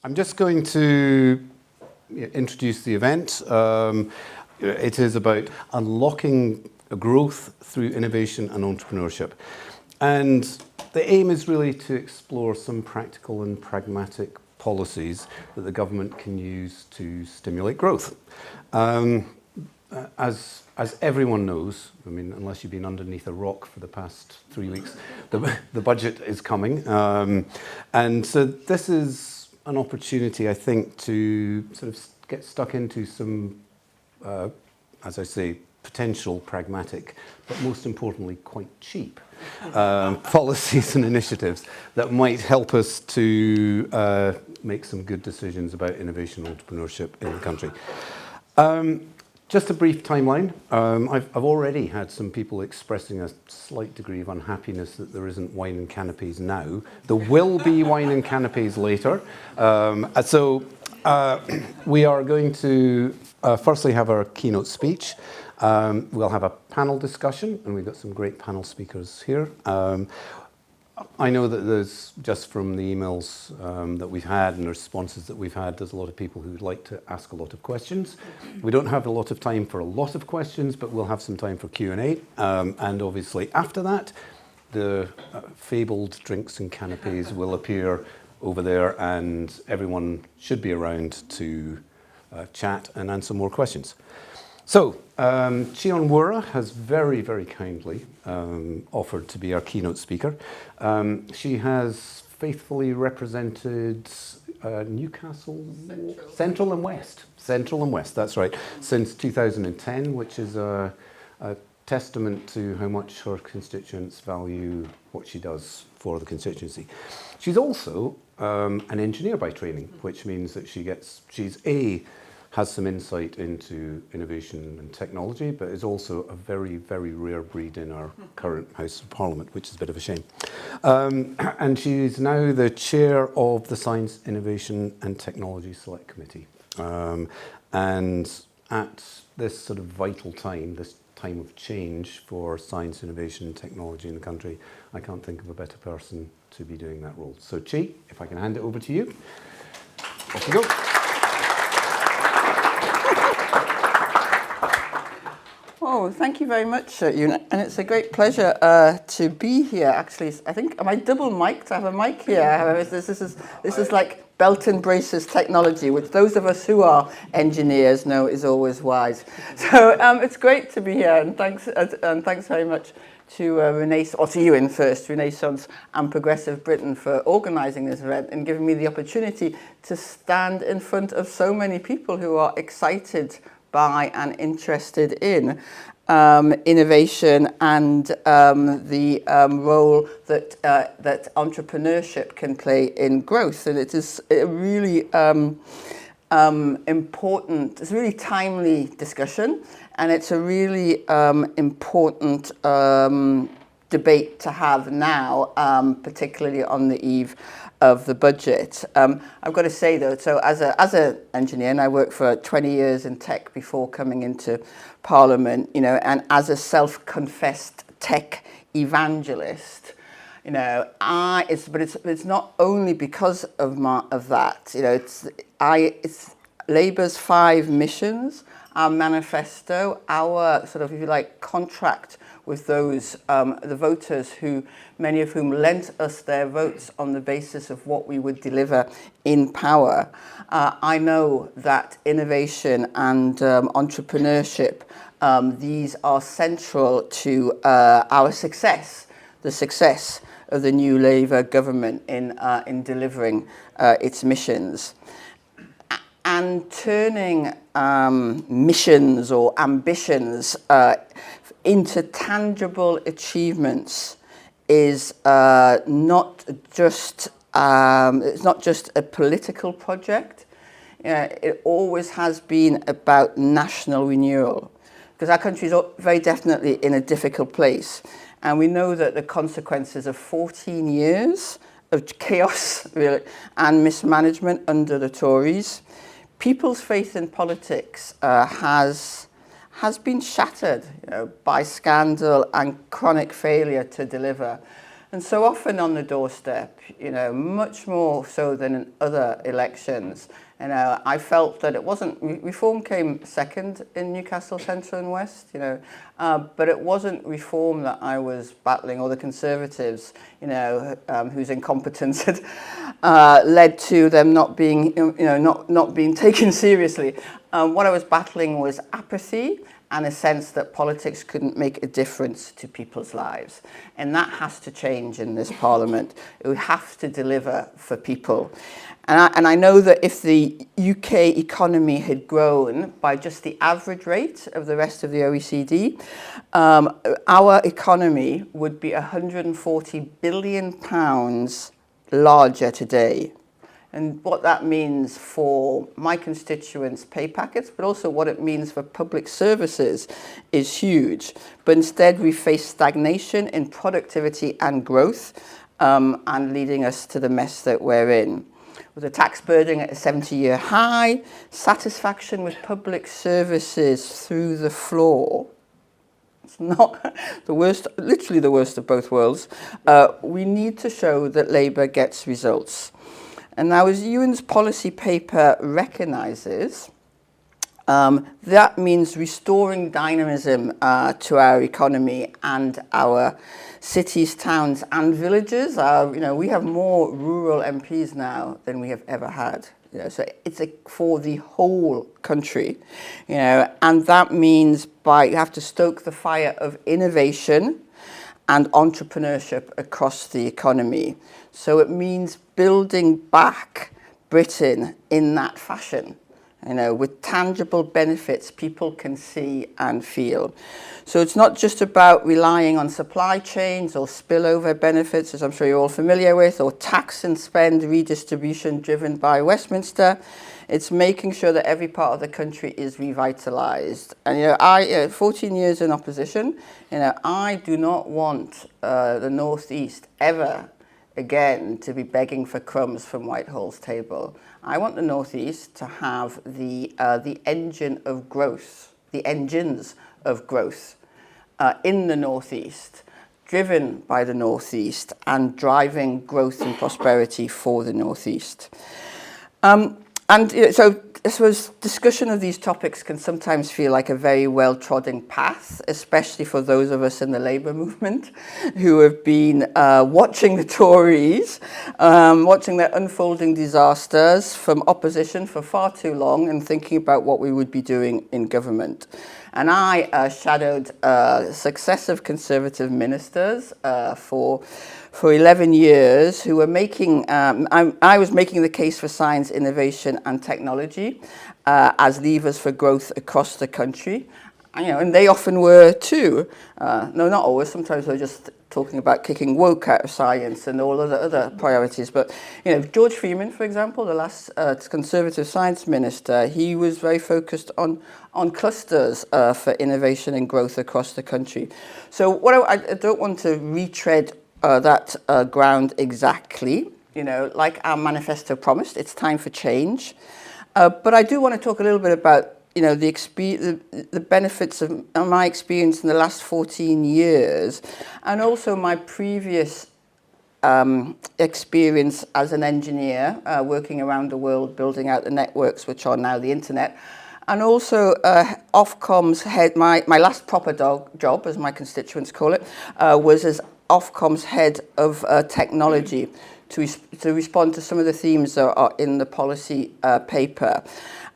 I'm just going to introduce the event. It is about unlocking growth through innovation and entrepreneurship. And the aim is really to explore some practical and pragmatic policies that the government can use to stimulate growth. As everyone knows, I mean, unless you've been underneath a rock for the past 3 weeks, the budget is coming. And so this is an opportunity, I think, to sort of get stuck into some, as I say, potential pragmatic, but most importantly, quite cheap policies and initiatives that might help us to make some good decisions about innovation and entrepreneurship in the country. Just a brief timeline. I've already had some people expressing a slight degree of unhappiness that there isn't wine and canopies now. There will be wine and canopies later. We are going to firstly have our keynote speech. We'll have a panel discussion, and we've got some great panel speakers here. I know that there's, just from the emails that we've had and the responses that we've had, there's a lot of people who'd like to ask a lot of questions. We don't have a lot of time for a lot of questions, but we'll have some time for Q&A. And obviously after that, the fabled drinks and canopies will appear over there, and everyone should be around to chat and answer more questions. So, Onwurah has very, very kindly offered to be our keynote speaker. She has faithfully represented Newcastle, Central and West, that's right, since 2010, which is a testament to how much her constituents value what she does for the constituency. She's also an engineer by training, which means that has some insight into innovation and technology, but is also a very, very rare breed in our current House of Parliament, which is a bit of a shame. And she's now the chair of the Science, Innovation and Technology Select Committee. And at this sort of vital time, this time of change for science, innovation and technology in the country, I can't think of a better person to be doing that role. So Chi, if I can hand it over to you. Off you go. Oh, thank you very much, Ewan. And it's a great pleasure to be here. Actually, I think, am I double mic'd? I have a mic here. This is like belt and braces technology, which those of us who are engineers know is always wise. So it's great to be here, and thanks very much to to Ewan first, Renaissance and Progressive Britain, for organising this event and giving me the opportunity to stand in front of so many people who are excited by and interested in innovation and the role that entrepreneurship can play in growth. And it is a really important, it's a really timely discussion, and it's a really important debate to have now, particularly on the eve of the budget. I've got to say though, so as an engineer, and I worked for 20 years in tech before coming into Parliament, and as a self-confessed tech evangelist, it's not only because of that. It's Labour's 5 missions, our manifesto, our sort of, if you like, contract with those, the voters many of whom lent us their votes on the basis of what we would deliver in power. I know that innovation and entrepreneurship, these are central to our success, the success of the new Labour government in delivering its missions. And turning missions or ambitions into tangible achievements is not just a political project. It always has been about national renewal, because our country is very definitely in a difficult place, and we know that the consequences of 14 years of chaos really, and mismanagement under the Tories, people's faith in politics has been shattered by scandal and chronic failure to deliver. and so often on the doorstep, much more so than in other elections. I felt that it wasn't, reform came second in Newcastle Central and West, but it wasn't reform that I was battling, or the Conservatives, whose incompetence had led to them not being, not being taken seriously. What I was battling was apathy and a sense that politics couldn't make a difference to people's lives. And that has to change in this Parliament. We have to deliver for people. And I know that if the UK economy had grown by just the average rate of the rest of the OECD, our economy would be £140 billion larger today. And what that means for my constituents' pay packets, but also what it means for public services, is huge. But instead, we face stagnation in productivity and growth, and leading us to the mess that we're in. With the tax burden at a 70-year high, satisfaction with public services through the floor. It's not the worst, literally the worst of both worlds. We need to show that Labour gets results. And now, as Ewan's policy paper recognises, that means restoring dynamism to our economy and our cities, towns and villages. We have more rural MPs now than we have ever had. So it's for the whole country. And that means you have to stoke the fire of innovation and entrepreneurship across the economy. So it means building back Britain in that fashion, with tangible benefits people can see and feel. So it's not just about relying on supply chains or spillover benefits, as I'm sure you're all familiar with, or tax and spend redistribution driven by Westminster. It's making sure that every part of the country is revitalised. And 14 years in opposition, I do not want the North East ever again to be begging for crumbs from Whitehall's table. I want the North East to have the engine of growth, the engines of growth in the North East, driven by the North East and driving growth and prosperity for the North East. So I suppose discussion of these topics can sometimes feel like a very well-trodden path, especially for those of us in the Labour movement who have been watching the Tories, watching their unfolding disasters from opposition for far too long and thinking about what we would be doing in government. And I shadowed successive Conservative ministers for 11 years who were making, I was making the case for science, innovation and technology as levers for growth across the country. And they often were too. No, not always. Sometimes we're just talking about kicking woke out of science and all of the other priorities. But, George Freeman, for example, the last Conservative science minister, he was very focused on clusters for innovation and growth across the country. So I don't want to retread that ground exactly. Like our manifesto promised, it's time for change. But I do want to talk a little bit about the benefits of my experience in the last 14 years, and also my previous experience as an engineer, working around the world, building out the networks which are now the internet, and also Ofcom's head. My last proper job, as my constituents call it, was as Ofcom's head of technology to respond to some of the themes that are in the policy paper.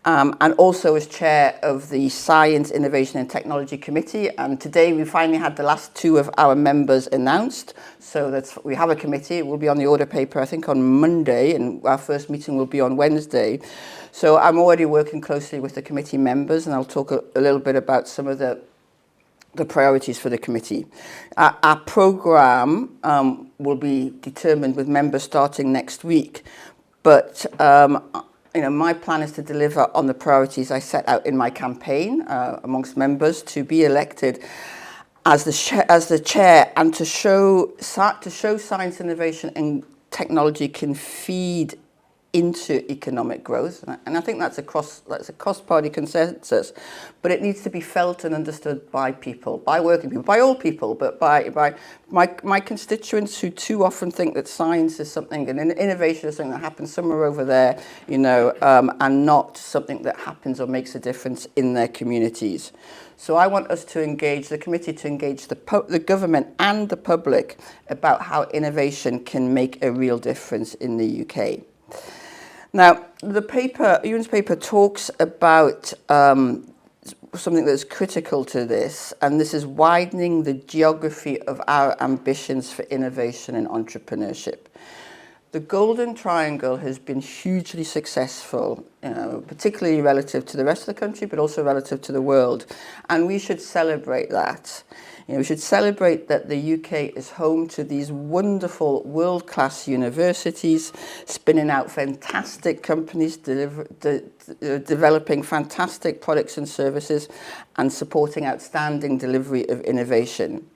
And also as chair of the Science, Innovation and Technology Committee. And today we finally had the last two of our members announced. So we have a committee. It will be on the order paper, I think, on Monday, and our first meeting will be on Wednesday. So I'm already working closely with the committee members, and I'll talk a little bit about some of the priorities for the committee. Our programme will be determined with members starting next week. But my plan is to deliver on the priorities I set out in my campaign amongst members to be elected as the chair, and to show science, innovation and technology can feed into economic growth. And I think that's a cross-party consensus, but it needs to be felt and understood by people, by working people, by all people, but by my constituents who too often think that science is something, and innovation is something that happens somewhere over there, and not something that happens or makes a difference in their communities. So I want us to engage, the committee to engage the government and the public about how innovation can make a real difference in the UK. Now, Ewan's paper talks about something that's critical to this, and this is widening the geography of our ambitions for innovation and entrepreneurship. The Golden Triangle has been hugely successful, particularly relative to the rest of the country, but also relative to the world. And we should celebrate that. We should celebrate that the UK is home to these wonderful world-class universities, spinning out fantastic companies, developing fantastic products and services, and supporting outstanding delivery of innovation.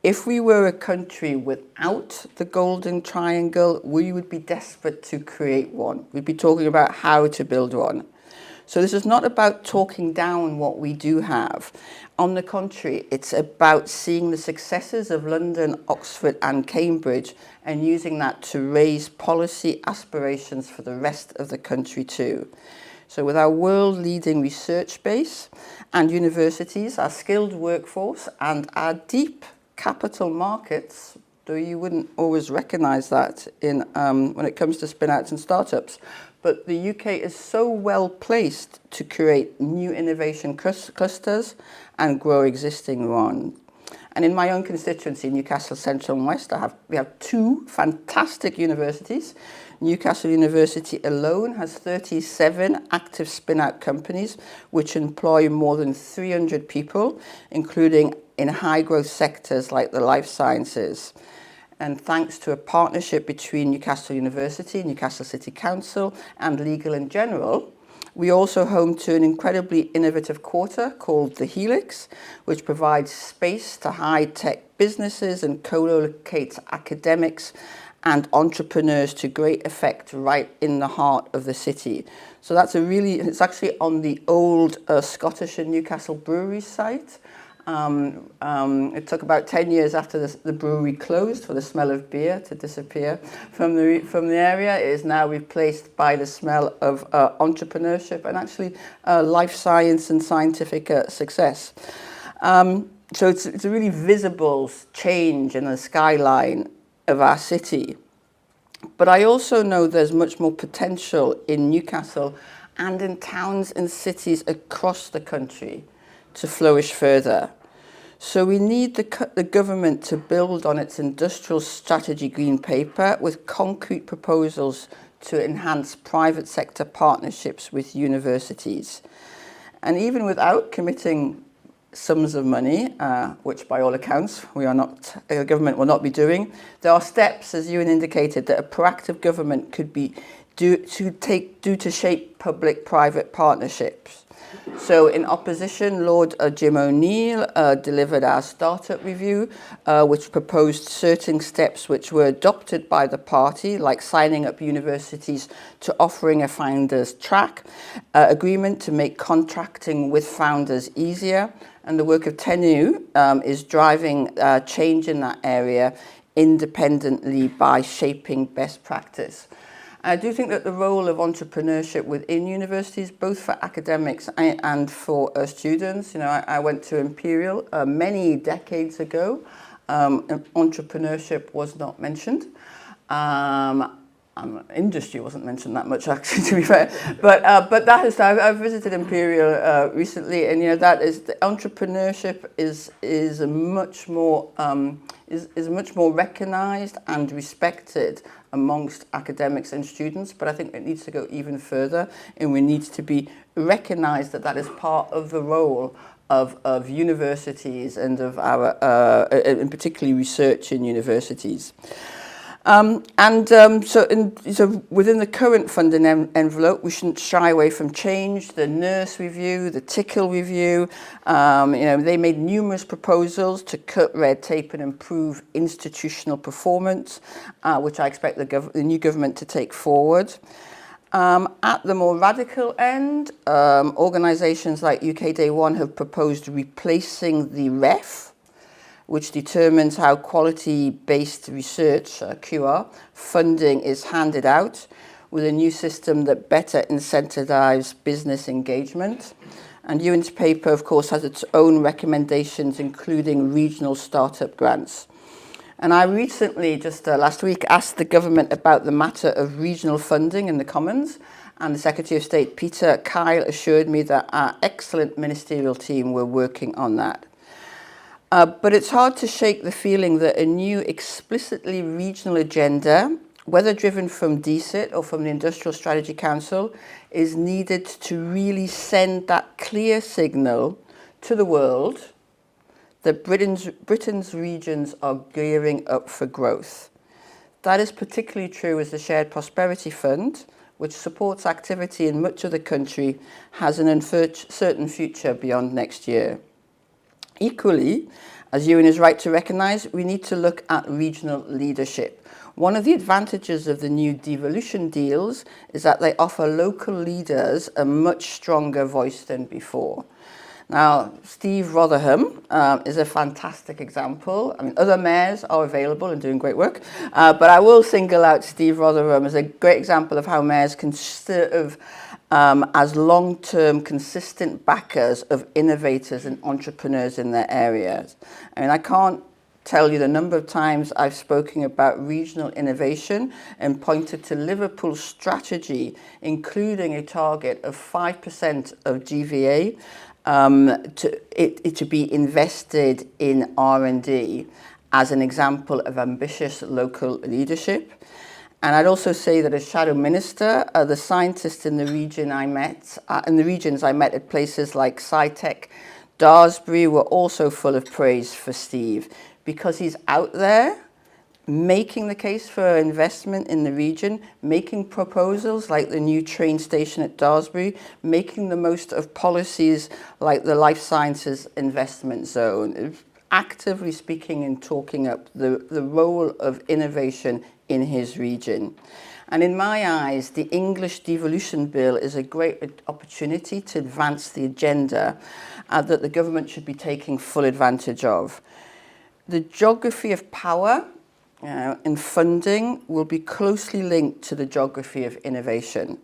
If we were a country without the Golden Triangle, we would be desperate to create one. We'd be talking about how to build one. So this is not about talking down what we do have. On the contrary, it's about seeing the successes of London, Oxford and Cambridge and using that to raise policy aspirations for the rest of the country too. So with our world-leading research base and universities, our skilled workforce and our deep capital markets, though you wouldn't always recognise that in when it comes to spin-outs and startups, but the UK is so well placed to create new innovation clusters and grow existing ones. And in my own constituency, Newcastle Central and West, we have two fantastic universities. Newcastle University alone has 37 active spin-out companies which employ more than 300 people, including in high-growth sectors like the life sciences. And thanks to a partnership between Newcastle University, Newcastle City Council and Legal & General, we also home to an incredibly innovative quarter called the Helix, which provides space to high-tech businesses and co-locates academics and entrepreneurs to great effect right in the heart of the city. So it's actually on the old Scottish and Newcastle brewery site. It took about 10 years after the brewery closed for the smell of beer to disappear from the area. It is now replaced by the smell of entrepreneurship and actually life science and scientific success. So it's a really visible change in the skyline of our city. But I also know there's much more potential in Newcastle and in towns and cities across the country to flourish further. So we need the government to build on its industrial strategy green paper with concrete proposals to enhance private sector partnerships with universities. And even without committing sums of money, which by all accounts the government will not be doing, there are steps, as Ewan indicated, that a proactive government could do to shape public-private partnerships. So in opposition, Lord Jim O'Neill delivered our startup review, which proposed certain steps which were adopted by the party, like signing up universities to offering a founders track, agreement to make contracting with founders easier, and the work of TENU is driving change in that area independently by shaping best practice. I do think that the role of entrepreneurship within universities, both for academics and for students, I went to Imperial many decades ago. Entrepreneurship was not mentioned. Industry wasn't mentioned that much, actually, to be fair. But I've visited Imperial recently, and that is the entrepreneurship is much more recognised and respected amongst academics and students. But I think it needs to go even further, and we need to be recognised that is part of the role of universities and of our, and particularly research in universities. So within the current funding envelope, we shouldn't shy away from change. The NERSE review, the TICL review, they made numerous proposals to cut red tape and improve institutional performance, which I expect the new government to take forward. At the more radical end, organisations like UK Day One have proposed replacing the REF, which determines how quality-based research, QR, funding is handed out, with a new system that better incentivises business engagement. And Ewan's paper, of course, has its own recommendations, including regional startup grants. And I recently, just last week, asked the government about the matter of regional funding in the Commons, and the Secretary of State, Peter Kyle, assured me that our excellent ministerial team were working on that. But it's hard to shake the feeling that a new explicitly regional agenda, whether driven from DCIT or from the Industrial Strategy Council, is needed to really send that clear signal to the world that Britain's regions are gearing up for growth. That is particularly true as the Shared Prosperity Fund, which supports activity in much of the country, has an uncertain future beyond next year. Equally, as Ewan is right to recognise, we need to look at regional leadership. One of the advantages of the new devolution deals is that they offer local leaders a much stronger voice than before. Now, Steve Rotherham is a fantastic example. I mean, other mayors are available and doing great work, but I will single out Steve Rotherham as a great example of how mayors can serve as long-term, consistent backers of innovators and entrepreneurs in their areas. I mean, I can't tell you the number of times I've spoken about regional innovation and pointed to Liverpool's strategy, including a target of 5% of GVA to be invested in R&D as an example of ambitious local leadership. And I'd also say that as shadow minister, the scientists in the regions I met at places like SciTech, Daresbury, were also full of praise for Steve, because he's out there making the case for investment in the region, making proposals like the new train station at Daresbury, making the most of policies like the life sciences investment zone, actively speaking and talking up the role of innovation in his region. And in my eyes, the English devolution bill is a great opportunity to advance the agenda that the government should be taking full advantage of. The geography of power and funding will be closely linked to the geography of innovation.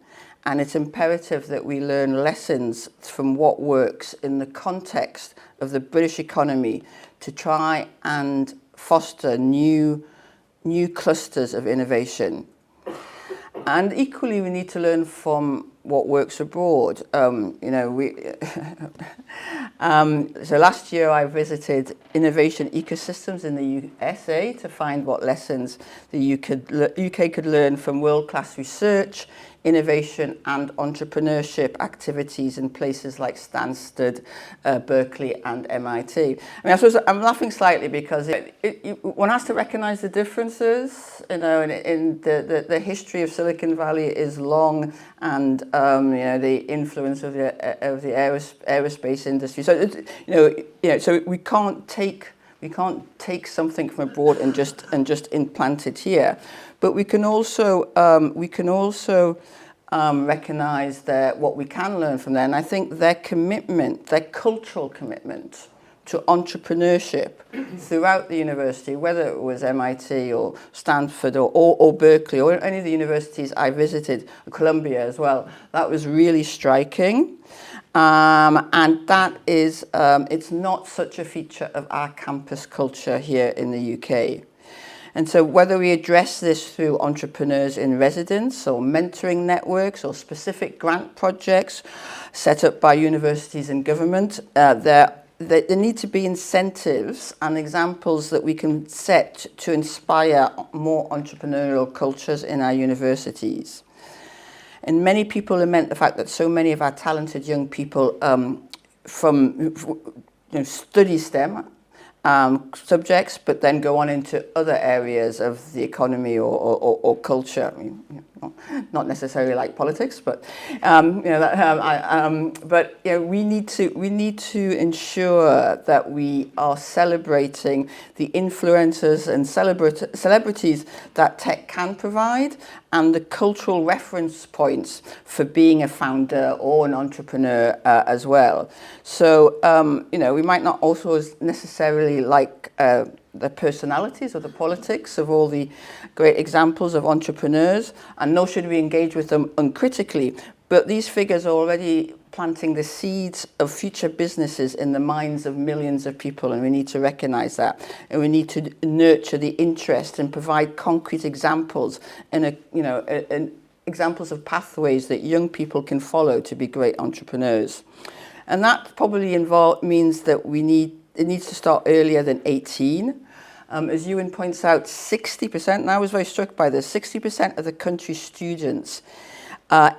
And it's imperative that we learn lessons from what works in the context of the British economy to try and foster new clusters of innovation. And equally, we need to learn from what works abroad. So last year I visited innovation ecosystems in the USA to find what lessons the UK could learn from world-class research, innovation and entrepreneurship activities in places like Stansted, Berkeley and MIT. I mean, I suppose I'm laughing slightly because one has to recognize the differences. In the history of Silicon Valley is long, and the influence of the aerospace industry. So so we can't take something from abroad and just implant it here, but we can also recognise what we can learn from there. And I think their commitment, their cultural commitment to entrepreneurship throughout the university, whether it was MIT or Stanford or Berkeley or any of the universities I visited, Columbia as well, that was really striking. And that is, it's not such a feature of our campus culture here in the UK. And so whether we address this through entrepreneurs in residence or mentoring networks or specific grant projects set up by universities and government, there need to be incentives and examples that we can set to inspire more entrepreneurial cultures in our universities. And many people lament the fact that so many of our talented young people study STEM subjects, but then go on into other areas of the economy or culture. I mean, not necessarily like politics, but we need to ensure that we are celebrating the influencers and celebrities that tech can provide, and the cultural reference points for being a founder or an entrepreneur as well. So, we might not also necessarily like the personalities or the politics of all the great examples of entrepreneurs, and nor should we engage with them uncritically. But these figures are already planting the seeds of future businesses in the minds of millions of people, and we need to recognize that. And we need to nurture the interest and provide concrete examples and examples of pathways that young people can follow to be great entrepreneurs. And that probably means that it needs to start earlier than 18. As Ewan points out, 60%, and I was very struck by this, 60% of the country's students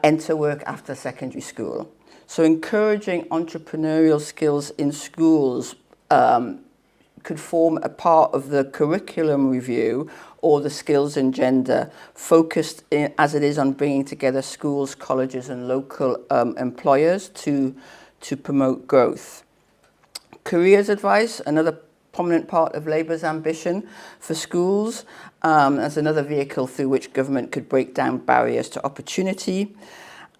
enter work after secondary school. So encouraging entrepreneurial skills in schools could form a part of the curriculum review or the skills and gender, focused as it is on bringing together schools, colleges and local employers to promote growth. Careers advice, another prominent part of Labour's ambition for schools, as another vehicle through which government could break down barriers to opportunity.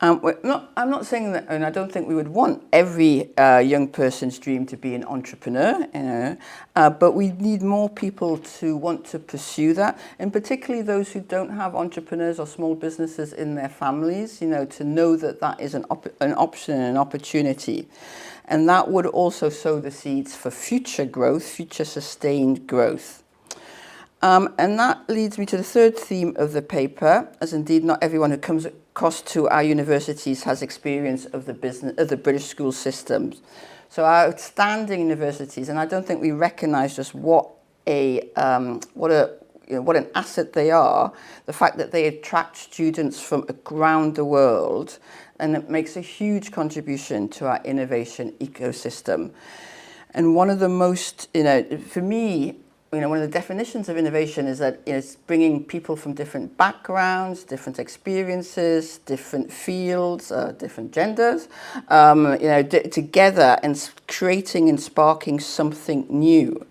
I'm not saying that, and I don't think we would want every young person's dream to be an entrepreneur, but we need more people to want to pursue that, and particularly those who don't have entrepreneurs or small businesses in their families, to know that that is an option and an opportunity. And that would also sow the seeds for future growth, future sustained growth. And that leads me to the third theme of the paper, as indeed not everyone who comes across to our universities has experience of the British school systems. So our outstanding universities, and I don't think we recognise just what an asset they are, the fact that they attract students from around the world, and it makes a huge contribution to our innovation ecosystem. And one of the most, for me, one of the definitions of innovation is that it's bringing people from different backgrounds, different experiences, different fields, different genders, together and creating and sparking something new.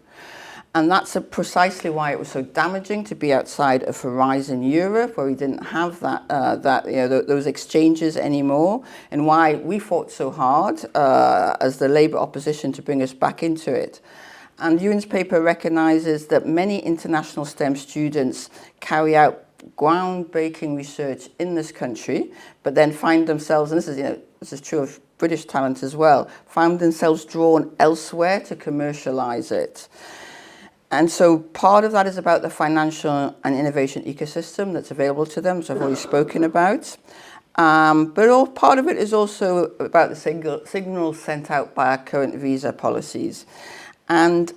And that's precisely why it was so damaging to be outside of Horizon Europe, where we didn't have those exchanges anymore, and why we fought so hard as the Labour opposition to bring us back into it. And Ewan's paper recognises that many international STEM students carry out groundbreaking research in this country, but then find themselves, and this is true of British talent as well, find themselves drawn elsewhere to commercialise it. And so part of that is about the financial and innovation ecosystem that's available to them, which I've already spoken about. But part of it is also about the signals sent out by our current visa policies. And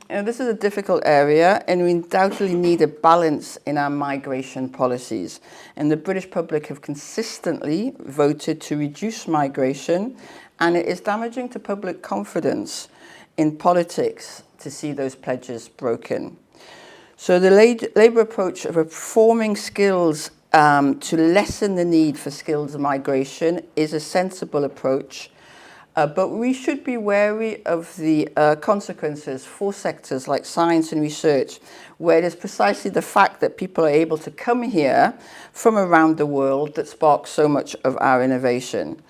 this is a difficult area, and we undoubtedly need a balance in our migration policies. And the British public have consistently voted to reduce migration, and it is damaging to public confidence in politics to see those pledges broken. So the Labour approach of reforming skills to lessen the need for skills migration is a sensible approach, but we should be wary of the consequences for sectors like science and research, where it is precisely the fact that people are able to come here from around the world that sparks so much of our innovation.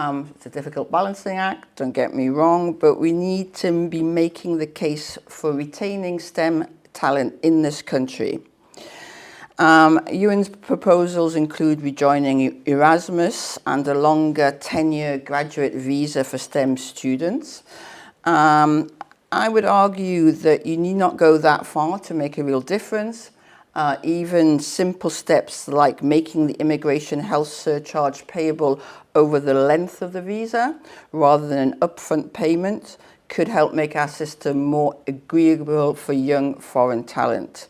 It's a difficult balancing act, don't get me wrong, but we need to be making the case for retaining STEM talent in this country. Ewan's proposals include rejoining Erasmus and a longer 10-year graduate visa for STEM students. I would argue that you need not go that far to make a real difference. Even simple steps like making the immigration health surcharge payable over the length of the visa rather than an upfront payment could help make our system more agreeable for young foreign talent.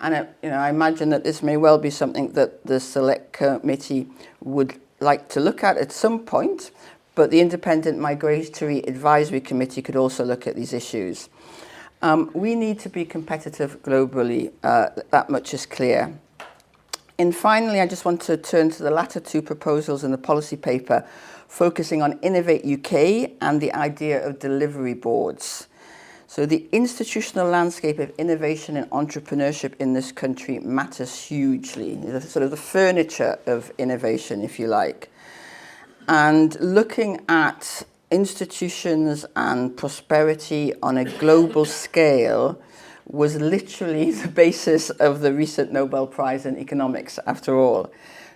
And I imagine that this may well be something that the Select Committee would like to look at some point, but the Independent Migratory Advisory Committee could also look at these issues. We need to be competitive globally, that much is clear. And finally, I just want to turn to the latter two proposals in the policy paper, focusing on Innovate UK and the idea of delivery boards. So the institutional landscape of innovation and entrepreneurship in this country matters hugely. It's sort of the furniture of innovation, if you like. And looking at institutions and prosperity on a global scale was literally the basis of the recent Nobel Prize in Economics, after all.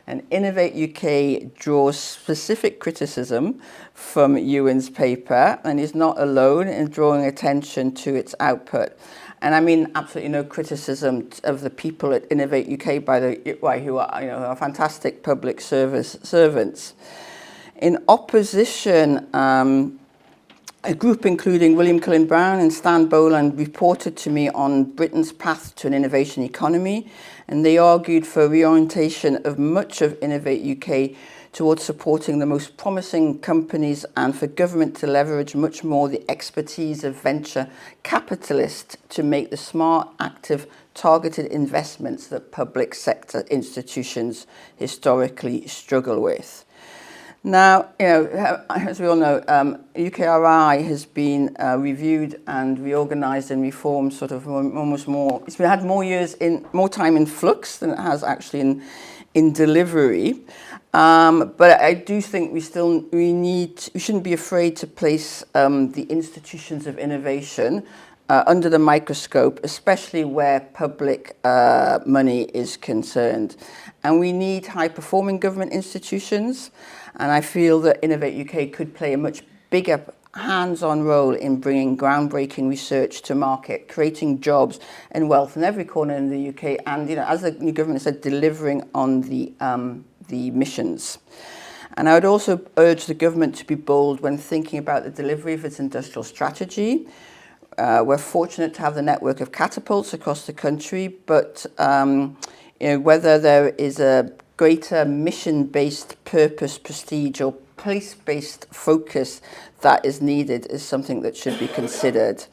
And Innovate UK draws specific criticism from Ewan's paper and is not alone in drawing attention to its output. And I mean absolutely no criticism of the people at Innovate UK, by the way, who are fantastic public servants. In opposition, a group including William Cullen Brown and Stan Boland reported to me on Britain's path to an innovation economy, and they argued for reorientation of much of Innovate UK towards supporting the most promising companies and for government to leverage much more the expertise of venture capitalists to make the smart, active, targeted investments that public sector institutions historically struggle with. Now, as we all know, UKRI has been reviewed and reorganised and reformed sort of almost more. It's had more time in flux than it has actually in delivery. But I do think we shouldn't be afraid to place the institutions of innovation under the microscope, especially where public money is concerned. And we need high-performing government institutions. And I feel that Innovate UK could play a much bigger hands-on role in bringing groundbreaking research to market, creating jobs and wealth in every corner in the UK, and as the new government said, delivering on the missions. And I would also urge the government to be bold when thinking about the delivery of its industrial strategy. We're fortunate to have the network of catapults across the country, but whether there is a greater mission-based purpose, prestige, or place-based focus that is needed is something that should be considered.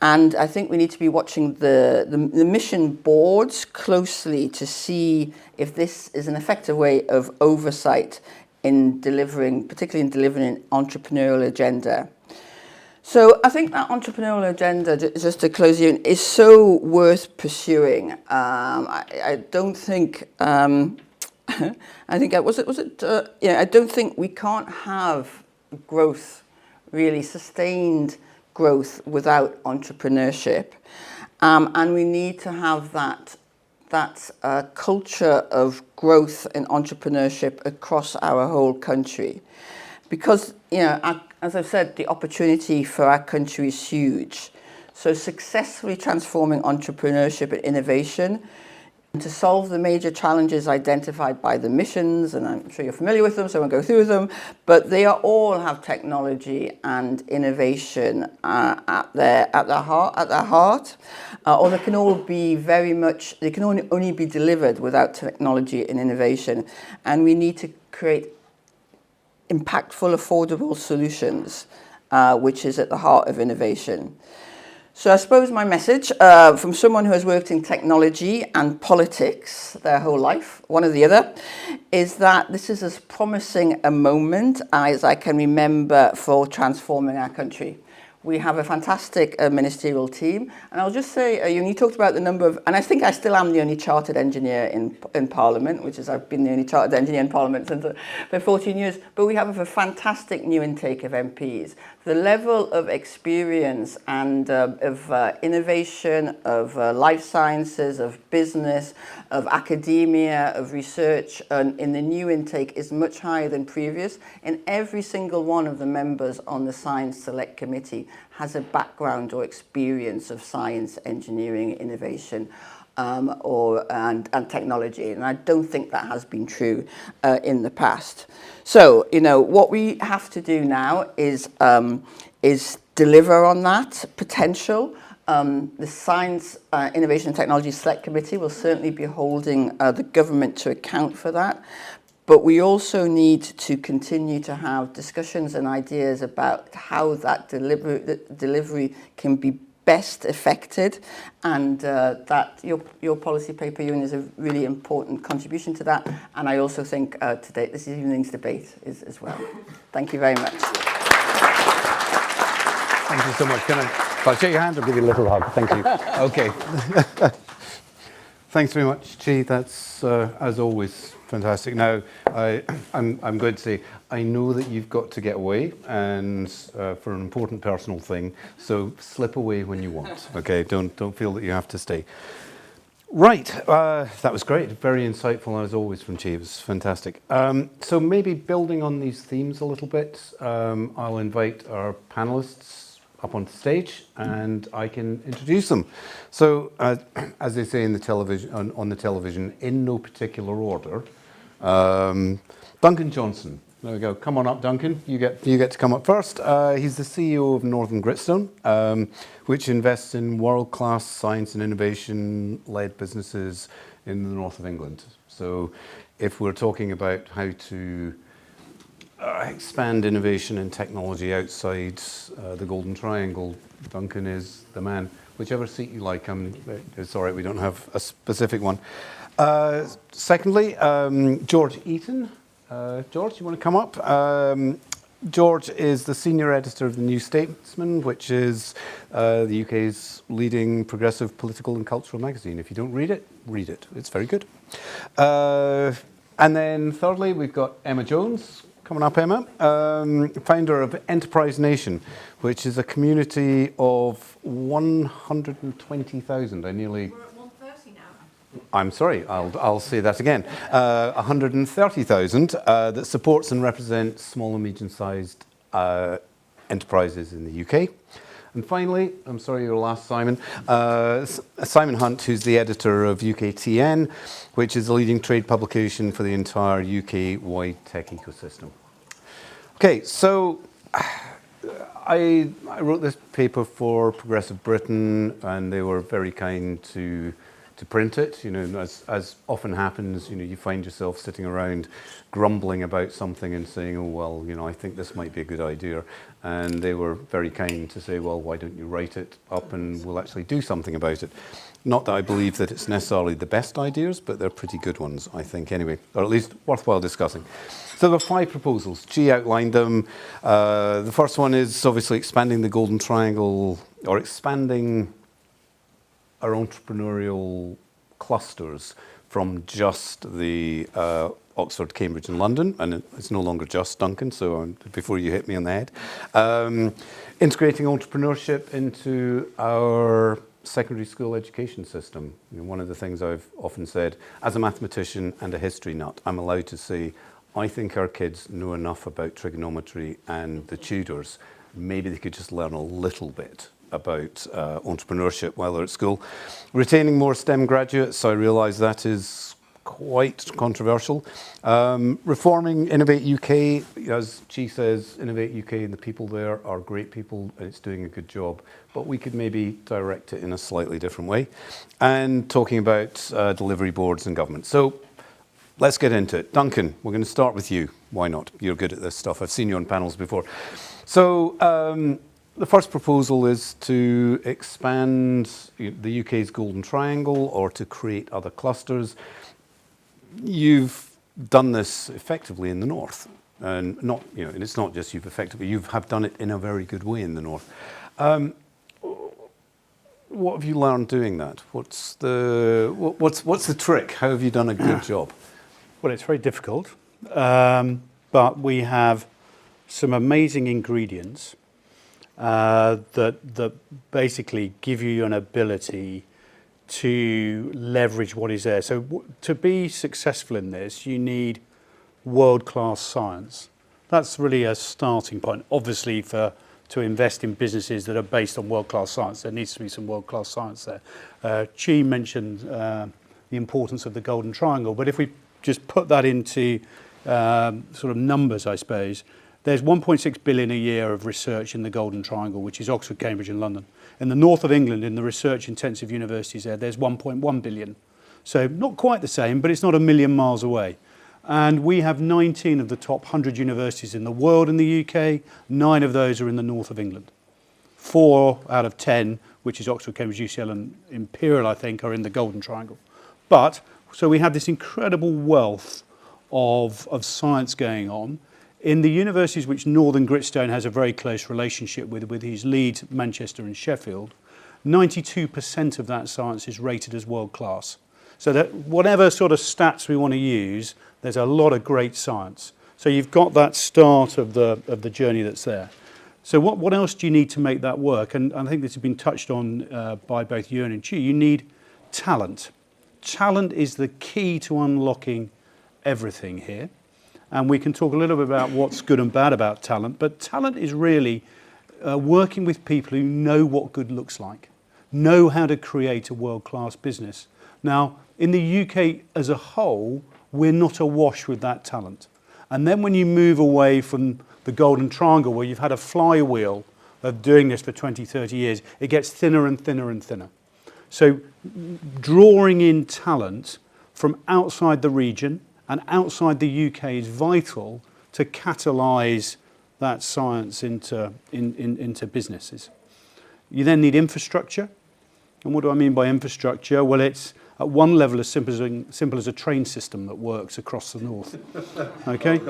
And I think we need to be watching the mission boards closely to see if this is an effective way of oversight in delivering, particularly in delivering an entrepreneurial agenda. So I think that entrepreneurial agenda, just to close here, is so worth pursuing. I don't think. I think I don't think we can't have growth, really sustained growth, without entrepreneurship, and we need to have that culture of growth and entrepreneurship across our whole country, because as I've said, the opportunity for our country is huge. So successfully transforming entrepreneurship and innovation to solve the major challenges identified by the missions, and I'm sure you're familiar with them, so I won't go through them, but they all have technology and innovation at their heart, or they can all be they can only be delivered without technology and innovation, and we need to create impactful, affordable solutions, which is at the heart of innovation. So I suppose my message from someone who has worked in technology and politics their whole life, one or the other, is that this is as promising a moment as I can remember for transforming our country. We have a fantastic ministerial team, and I'll just say, you talked about the number of, and I think I still am the only chartered engineer in Parliament, which is I've been the only chartered engineer in Parliament for 14 years, but we have a fantastic new intake of MPs. The level of experience and of innovation, of life sciences, of business, of academia, of research in the new intake is much higher than previous, and every single one of the members on the Science Select Committee has a background or experience of science, engineering, innovation, and technology, and I don't think that has been true in the past. So, what we have to do now is deliver on that potential. The Science, Innovation and Technology Select Committee will certainly be holding the government to account for that. But we also need to continue to have discussions and ideas about how that delivery can be best effected, and that your policy paper, Ewan, is a really important contribution to that. And I also think today, this evening's debate is as well. Thank you very much. Thank you so much. I'll shake your hand or give you a little hug. Thank you. Okay. Thanks very much, Chi. That's, as always, fantastic. Now, I'm going to say, I know that you've got to get away and for an important personal thing, so slip away when you want. Okay, don't feel that you have to stay. Right, that was great. Very insightful, as always, from Chi. It was fantastic. So maybe building on these themes a little bit, I'll invite our panellists up on stage and I can introduce them. So, as they say in the television, on the television, in no particular order, Duncan Johnson. There we go. Come on up, Duncan. You get to come up first. He's the CEO of Northern Gritstone, which invests in world-class science and innovation-led businesses in the north of England. So, if we're talking about how to expand innovation and technology outside the Golden Triangle, Duncan is the man. Whichever seat you like. It's all right. We don't have a specific one. Secondly, George Eaton. George, you want to come up? George is the senior editor of the New Statesman, which is the UK's leading progressive political and cultural magazine. If you don't read it, read it. It's very good. And then thirdly, we've got Emma Jones. Coming up, Emma. Founder of Enterprise Nation, which is a community of 120,000. We're at 130 now. I'm sorry, I'll say that again. 130,000 that supports and represents small and medium-sized enterprises in the UK. And finally, I'm sorry, you're last, Simon. Simon Hunt, who's the editor of UKTN, which is the leading trade publication for the entire UK-wide tech ecosystem. Okay, so I wrote this paper for Progressive Britain, and they were very kind to print it. You know, as often happens, you know, you find yourself sitting around grumbling about something and saying, oh, well, you know, I think this might be a good idea. And they were very kind to say, well, why don't you write it up and we'll actually do something about it. Not that I believe that it's necessarily the best ideas, but they're pretty good ones, I think, anyway, or at least worthwhile discussing. So there are 5 proposals. Chi outlined them. The first one is obviously expanding the Golden Triangle, or expanding our entrepreneurial clusters from just the Oxford, Cambridge and London, and it's no longer just Duncan, so before you hit me on the head. Integrating entrepreneurship into our secondary school education system. You know, one of the things I've often said, as a mathematician and a history nut, I'm allowed to say, I think our kids know enough about trigonometry and the Tudors. Maybe they could just learn a little bit about entrepreneurship while they're at school. Retaining more STEM graduates, I realise that is quite controversial. Reforming Innovate UK, as Chi says, Innovate UK and the people there are great people and it's doing a good job, but we could maybe direct it in a slightly different way. And talking about delivery boards and government. So let's get into it. Duncan, we're going to start with you. Why not? You're good at this stuff. I've seen you on panels before. So the first proposal is to expand the UK's Golden Triangle or to create other clusters. You've done this effectively in the north, and not, you know, and it's not just you have done it in a very good way in the north. What have you learned doing that? What's the trick? How have you done a good job? Well, it's very difficult, but we have some amazing ingredients that basically give you an ability to leverage what is there. So to be successful in this, you need world-class science. That's really a starting point. Obviously, to invest in businesses that are based on world-class science, there needs to be some world-class science there. Chi mentioned the importance of the Golden Triangle, but if we just put that into sort of numbers, I suppose, there's 1.6 billion a year of research in the Golden Triangle, which is Oxford, Cambridge and London. In the north of England, in the research-intensive universities there's 1.1 billion. So not quite the same, but it's not a million miles away. And we have 19 of the top 100 universities in the world in the UK. 9 of those are in the north of England. 4 out of 10, which is Oxford, Cambridge, UCL and Imperial, I think, are in the Golden Triangle. But, so we have this incredible wealth of science going on. In the universities which Northern Gritstone has a very close relationship with his Leeds, Manchester and Sheffield, 92% of that science is rated as world class. So that whatever sort of stats we want to use, there's a lot of great science. So you've got that start of the journey that's there. So what else do you need to make that work? And I think this has been touched on by both Ewan and Chi. You need talent. Talent is the key to unlocking everything here. And we can talk a little bit about what's good and bad about talent, but talent is really working with people who know what good looks like, know how to create a world-class business. Now, in the UK as a whole, we're not awash with that talent. And then when you move away from the Golden Triangle, where you've had a flywheel of doing this for 20, 30 years, it gets thinner and thinner and thinner. So drawing in talent from outside the region and outside the UK is vital to catalyse that science into businesses. You then need infrastructure. And what do I mean by infrastructure? Well, it's at one level as simple as a train system that works across the north. Okay?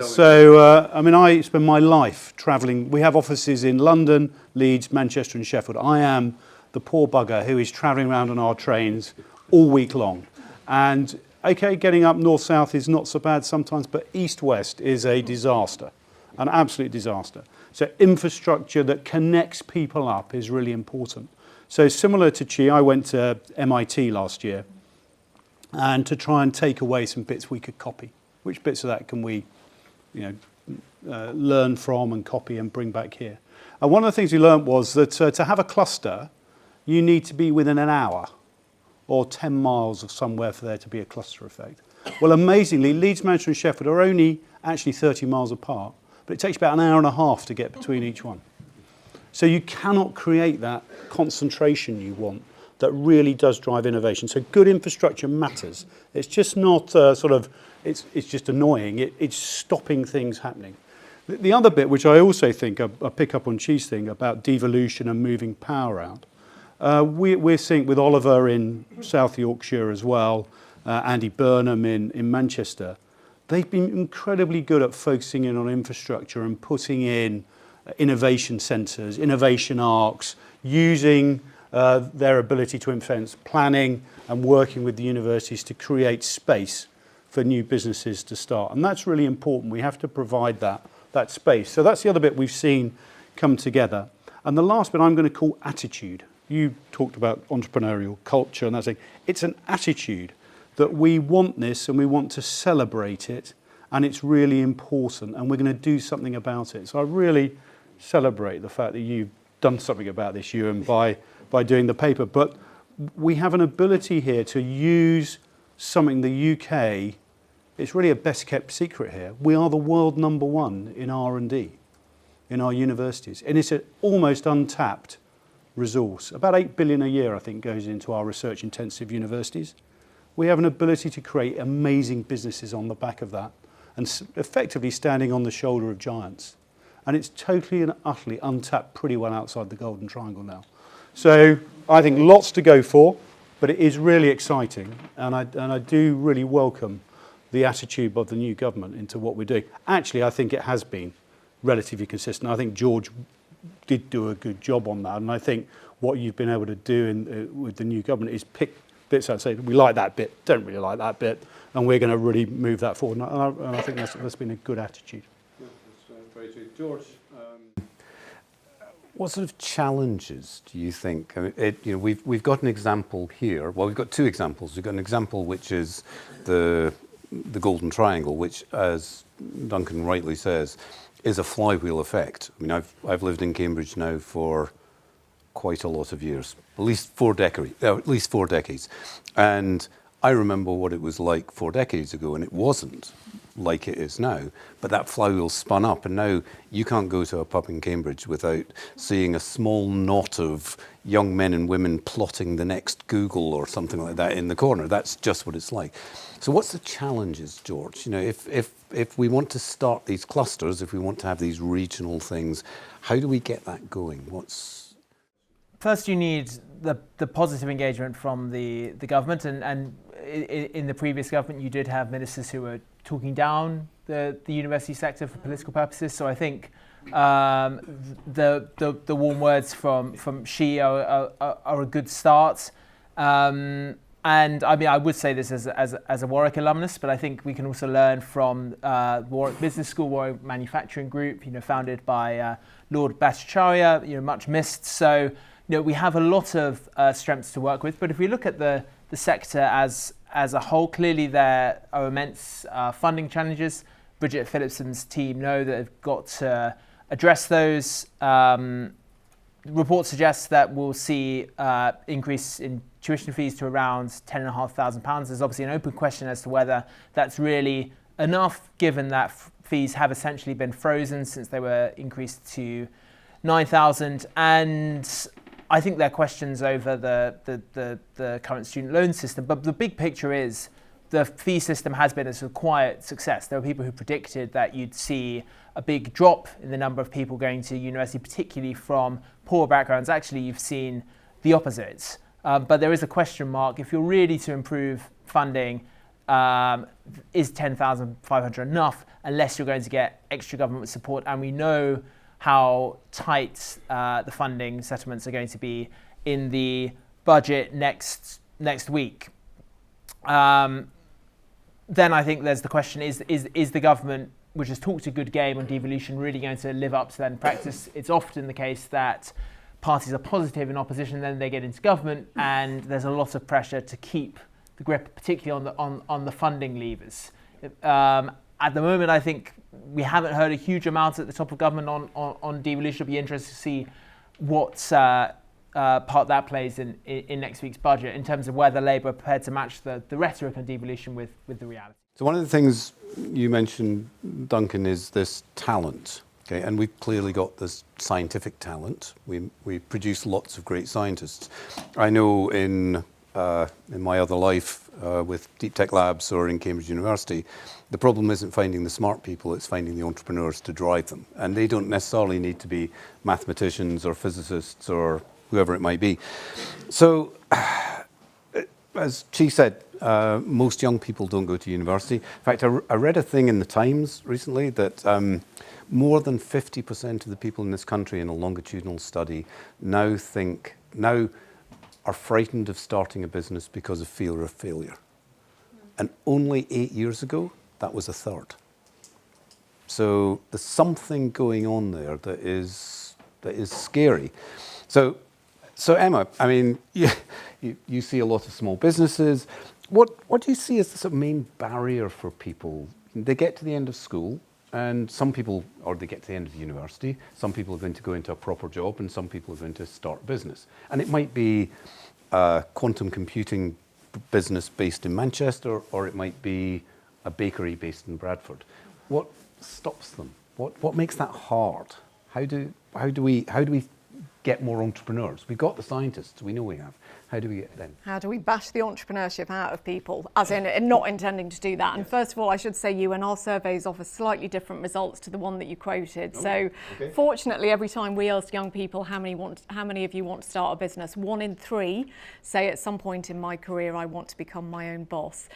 So, I mean, I spend my life travelling. We have offices in London, Leeds, Manchester and Sheffield. I am the poor bugger who is travelling around on our trains all week long. And okay, getting up north-south is not so bad sometimes, but east-west is a disaster, an absolute disaster. So infrastructure that connects people up is really important. So similar to Chi, I went to MIT last year, and to try and take away some bits we could copy. Which bits of that can we, learn from and copy and bring back here? And one of the things we learned was that to have a cluster, you need to be within an hour or 10 miles of somewhere for there to be a cluster effect. Well, amazingly, Leeds, Manchester and Sheffield are only actually 30 miles apart, but it takes about an hour and a half to get between each one. So you cannot create that concentration you want that really does drive innovation. So good infrastructure matters. It's just not it's just annoying. It's stopping things happening. The other bit, which I also think, I pick up on Chi's thing about devolution and moving power out. We're seeing with Oliver in South Yorkshire as well, Andy Burnham in Manchester. They've been incredibly good at focusing in on infrastructure and putting in innovation centres, innovation arcs, using their ability to influence planning and working with the universities to create space for new businesses to start. And that's really important. We have to provide that space. So that's the other bit we've seen come together. And the last bit I'm going to call attitude. You talked about entrepreneurial culture and that thing. It's an attitude that we want this and we want to celebrate it, and it's really important, and we're going to do something about it. So I really celebrate the fact that you've done something about this, Ewan, by doing the paper. But we have an ability here to use something the UK, it's really a best kept secret here. We are the world number one in R&D in our universities, and it's an almost untapped resource. About 8 billion a year, I think, goes into our research intensive universities. We have an ability to create amazing businesses on the back of that, and effectively standing on the shoulder of giants. And it's totally and utterly untapped pretty well outside the Golden Triangle now. So I think lots to go for, but it is really exciting. And I do really welcome the attitude of the new government into what we're doing. Actually, I think it has been relatively consistent. I think George did do a good job on that. And I think what you've been able to do with the new government is pick bits out and say, we like that bit, don't really like that bit, and we're going to really move that forward. And I think that's been a good attitude. That's very true. George, what sort of challenges do you think? I mean, we've got an example here. Well, we've got two examples. We've got an example which is the Golden Triangle, which, as Duncan rightly says, is a flywheel effect. I mean, I've lived in Cambridge now for quite a lot of years, at least 4 decades. And I remember what it was like 4 decades ago, and it wasn't like it is now. But that flywheel spun up, and now you can't go to a pub in Cambridge without seeing a small knot of young men and women plotting the next Google or something like that in the corner. That's just what it's like. So what's the challenges, George? You know, if we want to start these clusters, if we want to have these regional things, how do we get that going? First, you need the positive engagement from the government, and in the previous government you did have ministers who were talking down the university sector for political purposes. So I think the warm words from she are a good start. And I mean, I would say this as a Warwick alumnus, but I think we can also learn from Warwick Business School, Warwick Manufacturing Group, you know, founded by Lord Bhattacharya, you know, much missed. So, you know, we have a lot of strengths to work with. But if we look at the sector as a whole, clearly there are immense funding challenges. Bridget Phillipson's team know that they've got to address those. Reports suggest that we'll see increase in tuition fees to around £10,500. There's obviously an open question as to whether that's really enough, given that fees have essentially been frozen since they were increased to £9,000. And I think there are questions over the current student loan system. But the big picture is the fee system has been a sort of quiet success. There were people who predicted that you'd see a big drop in the number of people going to university, particularly from poor backgrounds. Actually, you've seen the opposite. But there is a question mark. If you're really to improve funding, is £10,500 enough unless you're going to get extra government support? And we know how tight the funding settlements are going to be in the budget next week. Then I think there's the question, is the government, which has talked a good game on devolution, really going to live up to that in practice? It's often the case that parties are positive in opposition, then they get into government, and there's a lot of pressure to keep the grip, particularly on the funding levers. At the moment, I think we haven't heard a huge amount at the top of government on devolution. It'll be interesting to see what part that plays in next week's budget in terms of whether Labour are prepared to match the rhetoric on devolution with the reality. So one of the things you mentioned, Duncan, is this talent. Okay, and we've clearly got this scientific talent. We produce lots of great scientists. I know in my other life with Deep Tech Labs or in Cambridge University, the problem isn't finding the smart people, it's finding the entrepreneurs to drive them. And they don't necessarily need to be mathematicians or physicists or whoever it might be. So, as she said, most young people don't go to university. In fact, I read a thing in the Times recently that more than 50% of the people in this country in a longitudinal study now are frightened of starting a business because of fear of failure. And only 8 years ago, that was a third. So there's something going on there that is scary. So Emma, I mean, you see a lot of small businesses. What do you see as the sort of main barrier for people? They get to the end of school, and some people, or they get to the end of university, some people are going to go into a proper job, and some people are going to start business. And it might be a quantum computing business based in Manchester, or it might be a bakery based in Bradford. What stops them? What makes that hard? How do we get more entrepreneurs? We've got the scientists, we know we have. How do we get them? How do we bash the entrepreneurship out of people, as in not intending to do that? And first of all, I should say Ewan, our surveys offer slightly different results to the one that you quoted. Fortunately, every time we ask young people how many of you want to start a business, 1 in 3 say at some point in my career I want to become my own boss.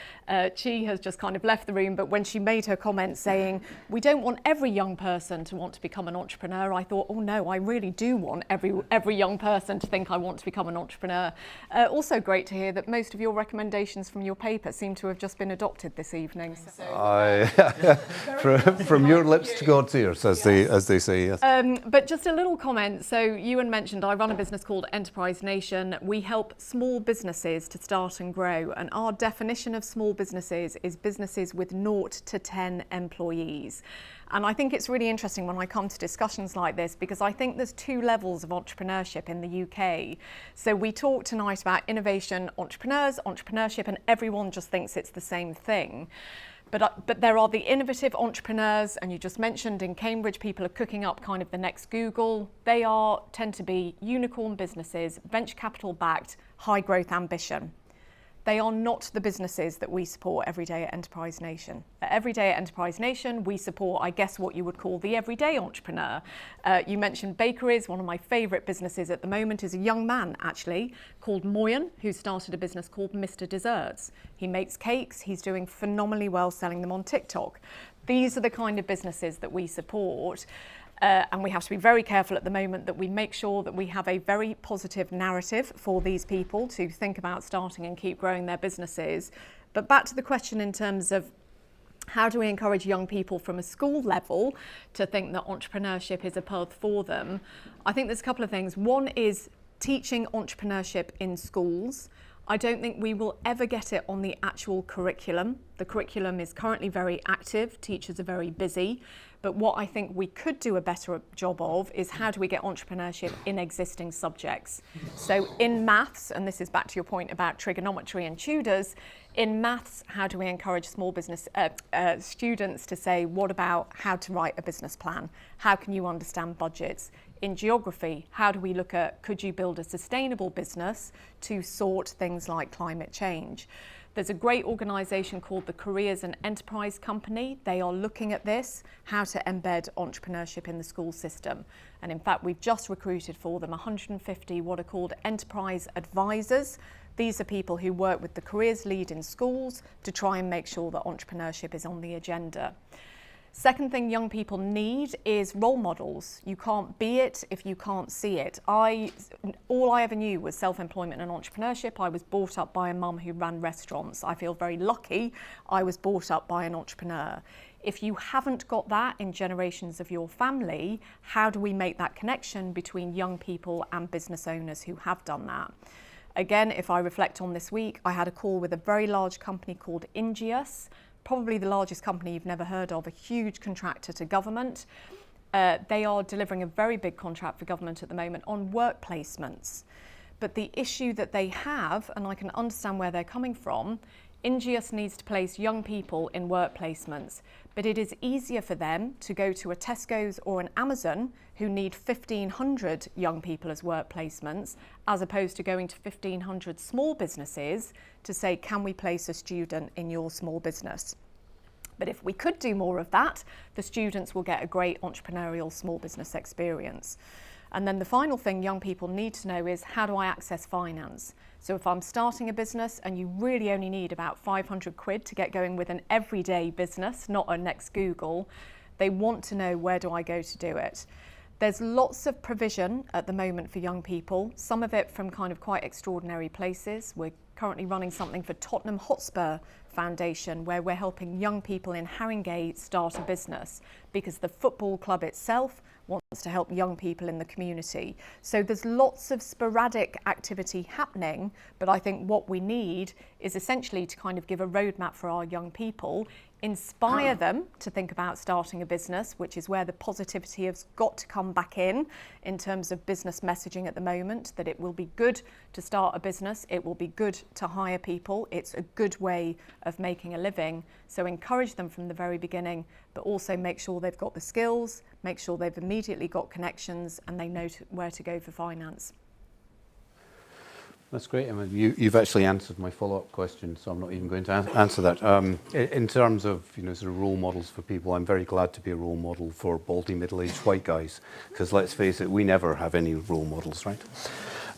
She has just kind of left the room, but when she made her comment saying we don't want every young person to want to become an entrepreneur, I thought, oh no, I really do want every young person to think I want to become an entrepreneur. Also great to hear that most of your recommendations from your paper seem to have just been adopted this evening. From your lips to God's ears, as they say, yes. But just a little comment. So Ewan mentioned I run a business called Enterprise Nation. We help small businesses to start and grow. And our definition of small businesses is businesses with 0 to 10 employees. And I think it's really interesting when I come to discussions like this, because I think there's 2 levels of entrepreneurship in the UK. So we talk tonight about innovation, entrepreneurs, entrepreneurship, and everyone just thinks it's the same thing. But there are the innovative entrepreneurs, and you just mentioned in Cambridge, people are cooking up kind of the next Google. They tend to be unicorn businesses, venture capital backed, high growth ambition. They are not the businesses that we support every day at Enterprise Nation. Every day at Enterprise Nation, we support, I guess, what you would call the everyday entrepreneur. You mentioned bakeries. One of my favourite businesses at the moment is a young man, actually, called Moyen, who started a business called Mr. Desserts. He makes cakes. He's doing phenomenally well selling them on TikTok. These are the kind of businesses that we support. And we have to be very careful at the moment that we make sure that we have a very positive narrative for these people to think about starting and keep growing their businesses. But back to the question in terms of how do we encourage young people from a school level to think that entrepreneurship is a path for them? I think there's a couple of things. One is teaching entrepreneurship in schools. I don't think we will ever get it on the actual curriculum. The curriculum is currently very active, teachers are very busy, but what I think we could do a better job of is how do we get entrepreneurship in existing subjects. So in maths, and this is back to your point about trigonometry and tutors, in maths, how do we encourage small business students to say, what about how to write a business plan? How can you understand budgets? In geography, how do we look at, could you build a sustainable business to sort things like climate change? There's a great organisation called the Careers and Enterprise Company. They are looking at this, how to embed entrepreneurship in the school system. And in fact, we've just recruited for them 150 what are called enterprise advisors. These are people who work with the careers lead in schools to try and make sure that entrepreneurship is on the agenda. Second thing young people need is role models. You can't be it if you can't see it. All I ever knew was self-employment and entrepreneurship. I was brought up by a mum who ran restaurants. I feel very lucky I was brought up by an entrepreneur. If you haven't got that in generations of your family, how do we make that connection between young people and business owners who have done that? Again, if I reflect on this week, I had a call with a very large company called Ingeus, probably the largest company you've never heard of, a huge contractor to government. They are delivering a very big contract for government at the moment on work placements. But the issue that they have, and I can understand where they're coming from, Ingeus needs to place young people in work placements, but it is easier for them to go to a Tesco's or an Amazon who need 1,500 young people as work placements, as opposed to going to 1,500 small businesses to say, can we place a student in your small business? But if we could do more of that, the students will get a great entrepreneurial small business experience. And then the final thing young people need to know is, how do I access finance? So if I'm starting a business and you really only need about 500 quid to get going with an everyday business, not a next Google, they want to know, where do I go to do it? There's lots of provision at the moment for young people, some of it from kind of quite extraordinary places. We're currently running something for Tottenham Hotspur Foundation, where we're helping young people in Haringey start a business because the football club itself wants to help young people in the community. So there's lots of sporadic activity happening, but I think what we need is essentially to kind of give a roadmap for our young people, inspire them to think about starting a business, which is where the positivity has got to come back in terms of business messaging at the moment, that it will be good to start a business, it will be good to hire people, it's a good way of making a living. So encourage them from the very beginning, but also make sure they've got the skills, make sure they've immediately got connections and they know where to go for finance. That's great. I mean, you've actually answered my follow-up question, so I'm not even going to answer that. In terms of sort of role models for people, I'm very glad to be a role model for baldy middle-aged white guys, because let's face it, we never have any role models, right?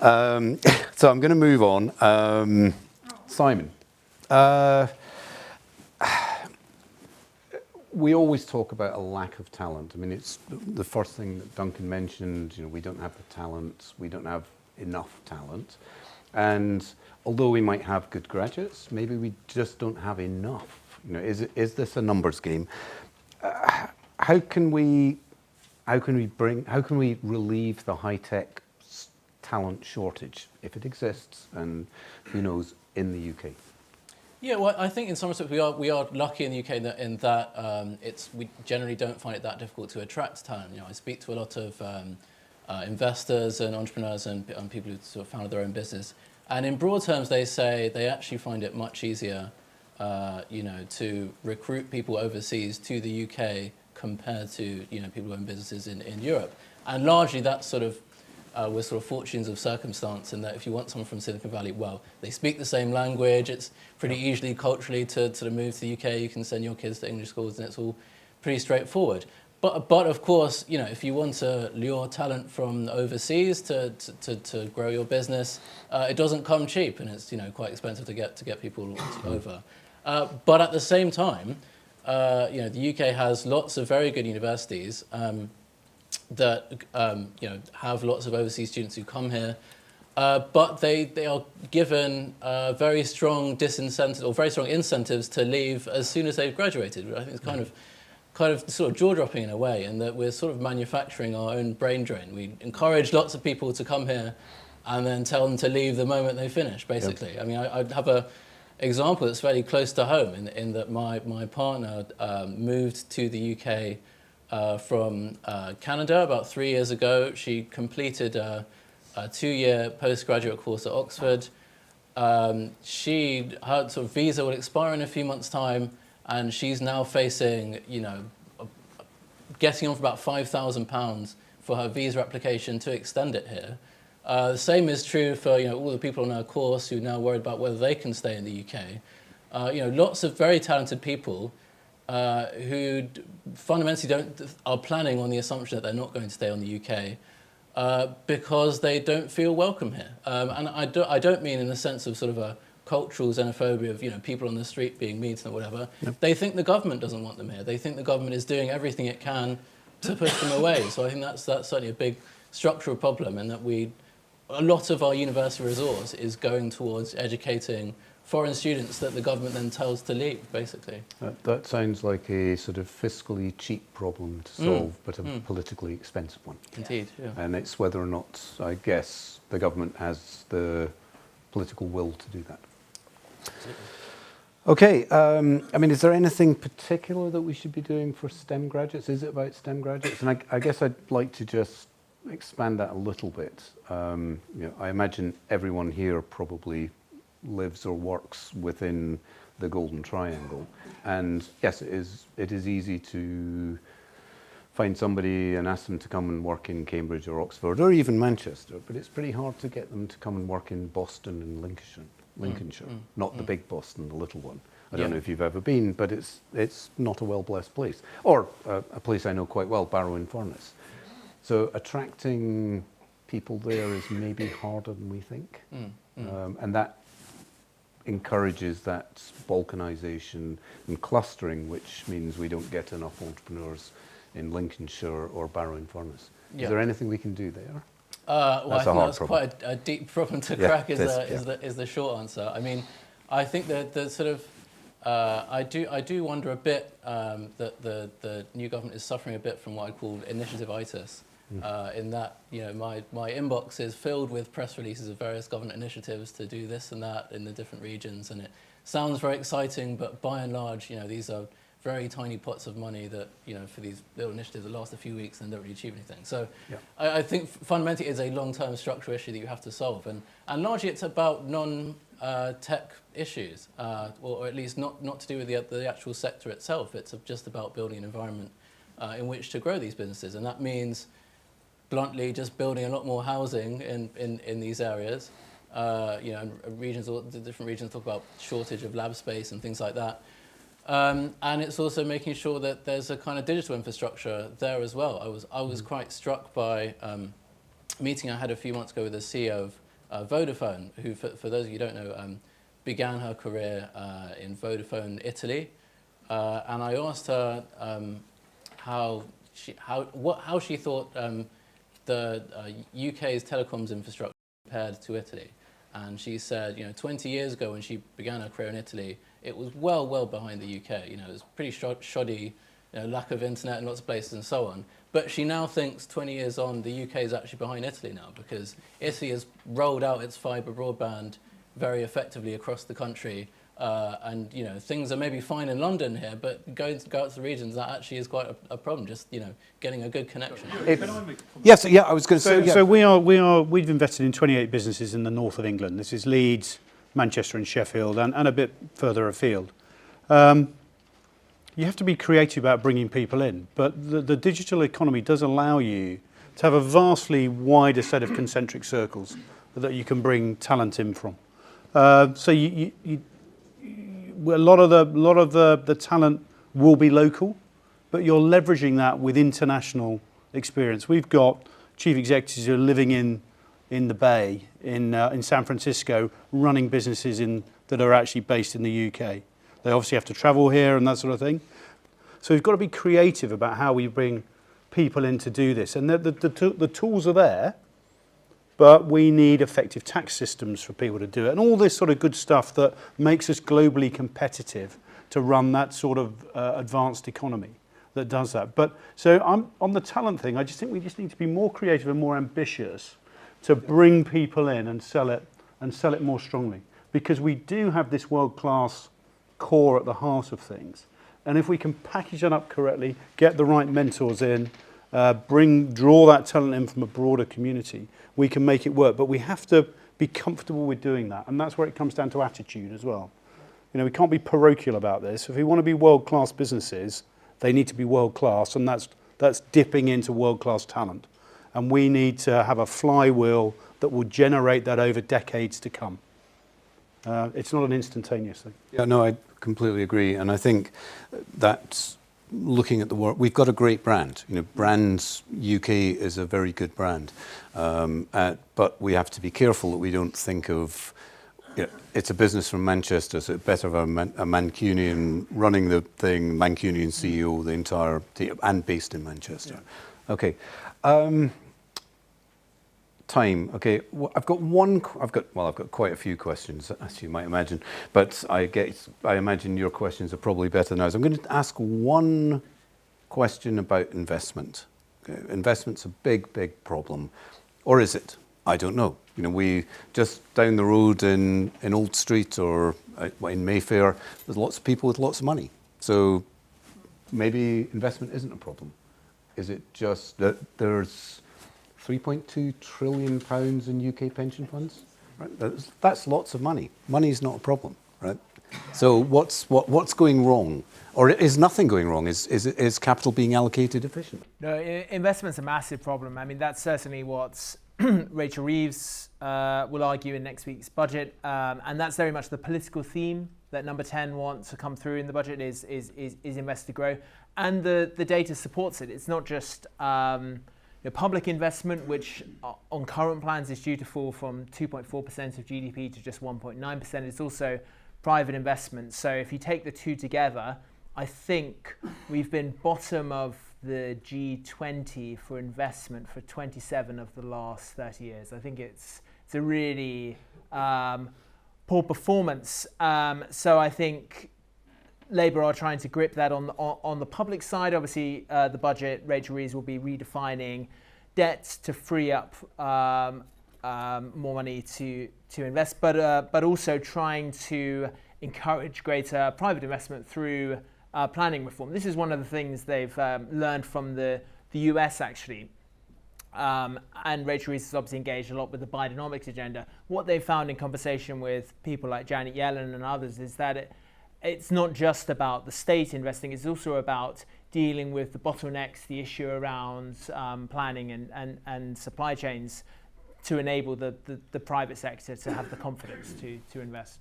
So I'm going to move on. Simon, we always talk about a lack of talent. I mean, it's the first thing that Duncan mentioned. We don't have the talent. We don't have enough talent. And although we might have good graduates, maybe we just don't have enough. Is this a numbers game? How can we relieve the high-tech talent shortage, if it exists, and who knows, in the UK? Yeah, well, I think in some respects we are lucky in the UK in that we generally don't find it that difficult to attract talent. I speak to a lot of investors and entrepreneurs and people who sort of founded their own business, and in broad terms they say they actually find it much easier, to recruit people overseas to the UK compared to people who own businesses in Europe, and largely that's sort of we're sort of fortunes of circumstance, and that if you want someone from Silicon Valley, well, they speak the same language. It's pretty easily culturally to sort of move to the UK. You can send your kids to English schools, and it's all pretty straightforward. But of course, you know, if you want to lure talent from overseas to grow your business, it doesn't come cheap, and it's, you know, quite expensive to get people over. But at the same time, you know, the UK has lots of very good universities that you know, have lots of overseas students who come here, but they are given very strong disincentives or very strong incentives to leave as soon as they've graduated. I think it's kind of sort of jaw-dropping in a way, in that we're sort of manufacturing our own brain drain. We encourage lots of people to come here and then tell them to leave the moment they finish, basically. Yep. I mean, I have a example that's fairly close to home in that my partner moved to the UK from Canada about 3 years ago. She completed a 2-year postgraduate course at Oxford. Her sort of visa will expire in a few months' time, and she's now facing, you know, getting on for about £5,000 for her visa application to extend it here. The same is true for, you know, all the people on our course who are now worried about whether they can stay in the UK. You know, lots of very talented people who fundamentally are planning on the assumption that they're not going to stay on the UK because they don't feel welcome here. And I don't mean in the sense of sort of a cultural xenophobia of, you know, people on the street being mean to them or whatever. Yep. They think the government doesn't want them here. They think the government is doing everything it can to push them away. So I think that's certainly a big structural problem, and that a lot of our university resource is going towards educating foreign students that the government then tells to leave, basically. That sounds like a sort of fiscally cheap problem to solve, but a politically expensive one. Indeed, yeah. And it's whether or not, I guess, the government has the political will to do that. Absolutely. Okay, I mean, is there anything particular that we should be doing for STEM graduates? Is it about STEM graduates? And I guess I'd like to just expand that a little bit. You know, I imagine everyone here probably lives or works within the Golden Triangle, and yes, it is easy to find somebody and ask them to come and work in Cambridge or Oxford or even Manchester, but it's pretty hard to get them to come and work in Boston and Lincolnshire. Not the big Boston, the little one. I don't know if you've ever been, but it's not a well-blessed place. Or a place I know quite well, Barrow-in-Furness. So attracting people there is maybe harder than we think. And that encourages that balkanisation and clustering, which means we don't get enough entrepreneurs in Lincolnshire or Barrow-in-Furness. Is there anything we can do there? Well, I think that's quite a deep problem to crack. Is the short answer. I mean, I think that the sort of I do wonder a bit that the new government is suffering a bit from what I call initiative-itis. In that, you know, my inbox is filled with press releases of various government initiatives to do this and that in the different regions, and it sounds very exciting, but by and large, you know, these are very tiny pots of money that, you know, for these little initiatives that last a few weeks and don't really achieve anything. So I think fundamentally it's a long-term structural issue that you have to solve, and largely it's about non-tech issues, or at least not to do with the actual sector itself. It's just about building an environment in which to grow these businesses, and that means bluntly just building a lot more housing in these areas. You know, the different regions talk about shortage of lab space and things like that. And it's also making sure that there's a kind of digital infrastructure there as well. I was quite struck by a meeting I had a few months ago with the CEO of Vodafone, who, for those of you who don't know, began her career in Vodafone Italy. And I asked her how she thought the UK's telecoms infrastructure compared to Italy. And she said, you know, 20 years ago when she began her career in Italy, it was well behind the UK. You know, it was pretty shoddy, you know, lack of internet in lots of places and so on. But she now thinks 20 years on, the UK is actually behind Italy now, because Italy has rolled out its fibre broadband very effectively across the country. And, you know, things are maybe fine in London here, but go out to the regions, that actually is quite a problem, just, you know, getting a good connection. Yes, yeah, I was going to say... So we've invested in 28 businesses in the north of England. This is Leeds, Manchester and Sheffield, and a bit further afield. You have to be creative about bringing people in, but the digital economy does allow you to have a vastly wider set of concentric circles that you can bring talent in from. So a lot of the talent will be local, but you're leveraging that with international experience. We've got chief executives who are living in the Bay, in San Francisco, running businesses that are actually based in the UK. They obviously have to travel here and that sort of thing. So we've got to be creative about how we bring people in to do this. And the tools are there, but we need effective tax systems for people to do it. And all this sort of good stuff that makes us globally competitive to run that sort of advanced economy that does that. But so on the talent thing, I just think we just need to be more creative and more ambitious to bring people in and sell it more strongly. Because we do have this world-class core at the heart of things. And if we can package that up correctly, get the right mentors in, draw that talent in from a broader community, we can make it work. But we have to be comfortable with doing that. And that's where it comes down to attitude as well. You know, we can't be parochial about this. If we want to be world-class businesses, they need to be world-class, and that's dipping into world-class talent. And we need to have a flywheel that will generate that over decades to come. It's not an instantaneous thing. Yeah, no, I completely agree. And I think that looking at the world, we've got a great brand. You know, Brands UK is a very good brand. But we have to be careful that we don't think of, you know, it's a business from Manchester, so it's better have a Mancunian running the thing, Mancunian CEO, the entire team, and based in Manchester. Yeah. Okay. Time. Okay, I've got quite a few questions, as you might imagine, but I imagine your questions are probably better than ours. I'm going to ask one question about investment. Okay. Investment's a big problem, or is it? I don't know. You know, we just down the road in Old Street or in Mayfair, there's lots of people with lots of money. So maybe investment isn't a problem. Is it just that there's 3.2 trillion pounds in UK pension funds? Right? That's lots of money. Money's not a problem, right? So what's going wrong? Or is nothing going wrong? Is capital being allocated efficient? No, investment's a massive problem. I mean, that's certainly what Rachel Reeves will argue in next week's budget, and that's very much the political theme that Number 10 wants to come through in the budget is invest to grow, and the data supports it. It's not just public investment, which on current plans is due to fall from 2.4% of GDP to just 1.9%. It's also private investment. So if you take the two together, I think we've been bottom of the G20 for investment for 27 of the last 30 years. I think it's a really poor performance. So I think Labour are trying to grip that on the public side. Obviously, the budget, Rachel Reeves will be redefining debt to free up more money to invest, but also trying to encourage greater private investment through planning reform. This is one of the things they've learned from the US, actually. And Rachel Reeves has obviously engaged a lot with the Bidenomics agenda. What they've found in conversation with people like Janet Yellen and others is that it's not just about the state investing, it's also about dealing with the bottlenecks, the issue around planning and supply chains to enable the private sector to have the confidence to invest.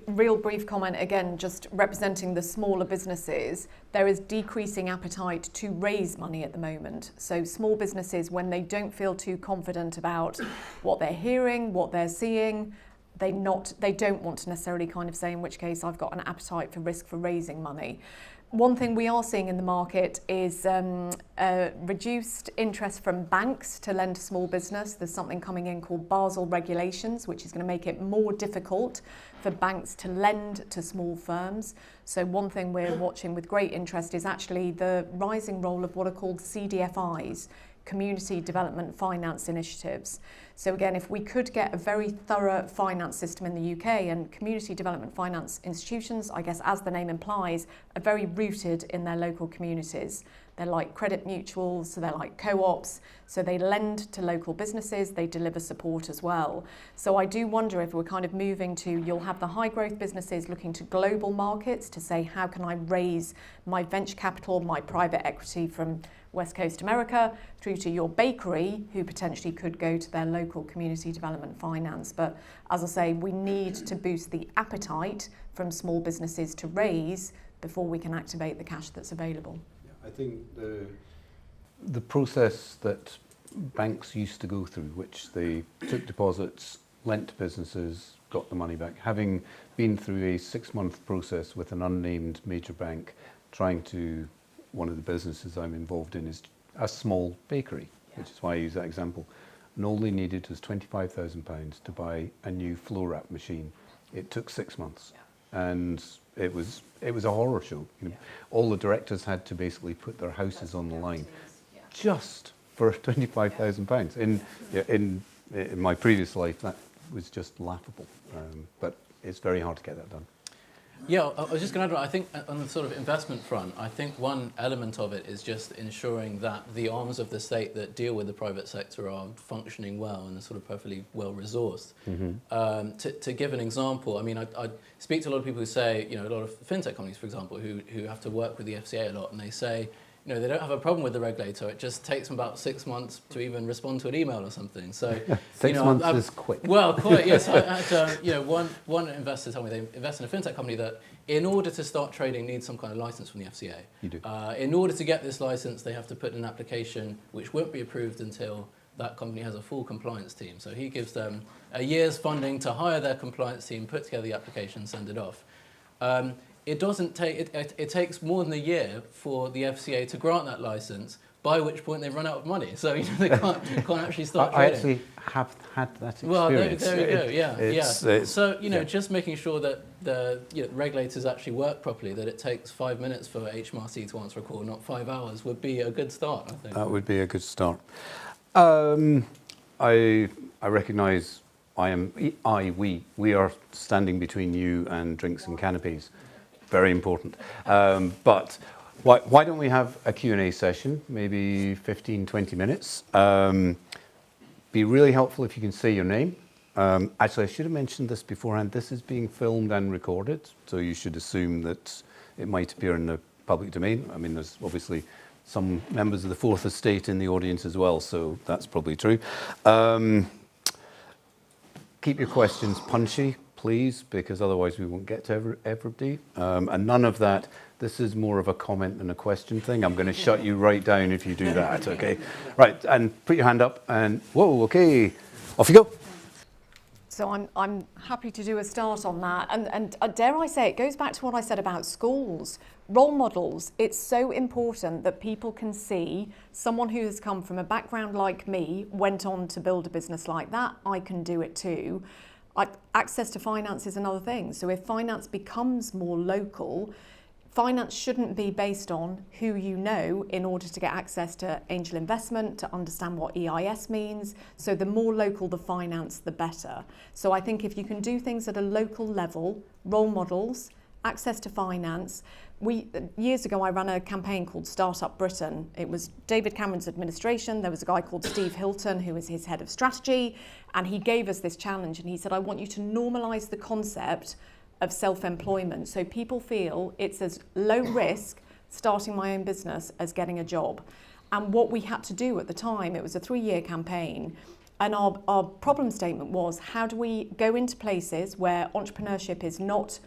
Real brief comment, again, just representing the smaller businesses. There is decreasing appetite to raise money at the moment. So small businesses, when they don't feel too confident about what they're hearing, what they're seeing, they don't want to necessarily kind of say, in which case I've got an appetite for risk for raising money. One thing we are seeing in the market is reduced interest from banks to lend to small business. There's something coming in called Basel regulations, which is going to make it more difficult for banks to lend to small firms. So one thing we're watching with great interest is actually the rising role of what are called CDFIs, Community Development Finance Initiatives. So again, if we could get a very thorough finance system in the UK, and community development finance institutions, I guess as the name implies, are very rooted in their local communities. They're like credit mutuals, so they're like co-ops, so they lend to local businesses, they deliver support as well. So I do wonder if we're kind of moving to, you'll have the high growth businesses looking to global markets to say, how can I raise my venture capital, my private equity from West Coast America, through to your bakery, who potentially could go to their local community development finance. But as I say, we need to boost the appetite from small businesses to raise before we can activate the cash that's available. I think the process that banks used to go through, which they took deposits, lent to businesses, got the money back, having been through a 6-month process with an unnamed major bank, trying to, one of the businesses I'm involved in is a small bakery, which is why I use that example, and all they needed was £25,000 to buy a new flow wrap machine. It took 6 months, and it was a horror show. You know, all the directors had to basically put their houses on the line just for £25,000. In my previous life, that was just laughable, but it's very hard to get that done. Yeah, I was just going to add, I think on the sort of investment front, I think one element of it is just ensuring that the arms of the state that deal with the private sector are functioning well and are sort of perfectly well resourced. To give an example, I mean, I speak to a lot of people who say, you know, a lot of fintech companies, for example, who have to work with the FCA a lot, and they say, you know, they don't have a problem with the regulator. It just takes them about 6 months to even respond to an email or something. So 6 months is quick. Well, quite, yes. I had, you know, one investor told me they invest in a fintech company that, in order to start trading, needs some kind of license from the FCA. You do. In order to get this license, they have to put in an application which won't be approved until that company has a full compliance team. So he gives them a year's funding to hire their compliance team, put together the application, send it off. It doesn't take, it takes more than a year for the FCA to grant that license, by which point they run out of money. So, you know, they can't actually start trading. I actually have had that experience. Well, there you go, yeah. So, you know, just making sure that the regulators actually work properly, that it takes 5 minutes for HMRC to answer a call, not 5 hours, would be a good start, I think. That would be a good start. I recognise we are standing between you and drinks and canopies. Very important. But why don't we have a Q&A session, maybe 15, 20 minutes. Be really helpful if you can say your name. Actually, I should have mentioned this beforehand. This is being filmed and recorded, so you should assume that it might appear in the public domain. I mean, there's obviously some members of the Fourth Estate in the audience as well, so that's probably true. Keep your questions punchy, please, because otherwise we won't get to everybody. And none of that, this is more of a comment than a question thing. I'm going to shut you right down if you do that, okay? Right, and put your hand up and, whoa, okay, off you go. So I'm happy to do a start on that. And dare I say, it goes back to what I said about schools. Role models, it's so important that people can see someone who has come from a background like me, went on to build a business like that, I can do it too. Access to finance is another thing. So if finance becomes more local, finance shouldn't be based on who you know in order to get access to angel investment, to understand what EIS means. So the more local the finance, the better. So I think if you can do things at a local level, role models, access to finance. Years ago, I ran a campaign called Startup Britain. It was David Cameron's administration. There was a guy called Steve Hilton, who was his head of strategy, and he gave us this challenge. And he said, I want you to normalise the concept of self-employment so people feel it's as low risk starting my own business as getting a job. And what we had to do at the time, it was a 3-year campaign, and our problem statement was, how do we go into places where entrepreneurship is not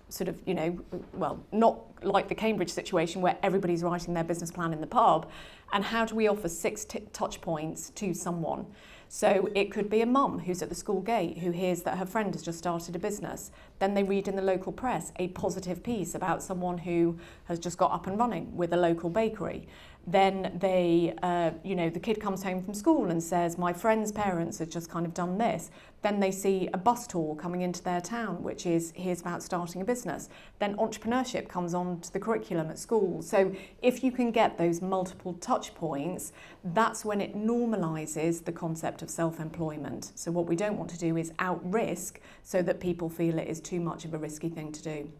sort of, you know, well, not like the Cambridge situation where everybody's writing their business plan in the pub, and how do we offer 6 touch points to someone? So it could be a mum who's at the school gate who hears that her friend has just started a business. Then they read in the local press a positive piece about someone who has just got up and running with a local bakery. Then they, the kid comes home from school and says, my friend's parents have just kind of done this. Then they see a bus tour coming into their town, which is, here's about starting a business. Then entrepreneurship comes on to the curriculum at school. So if you can get those multiple touch points, that's when it normalises the concept of self-employment. So what we don't want to do is out-risk so that people feel it is too much of a risky thing to do.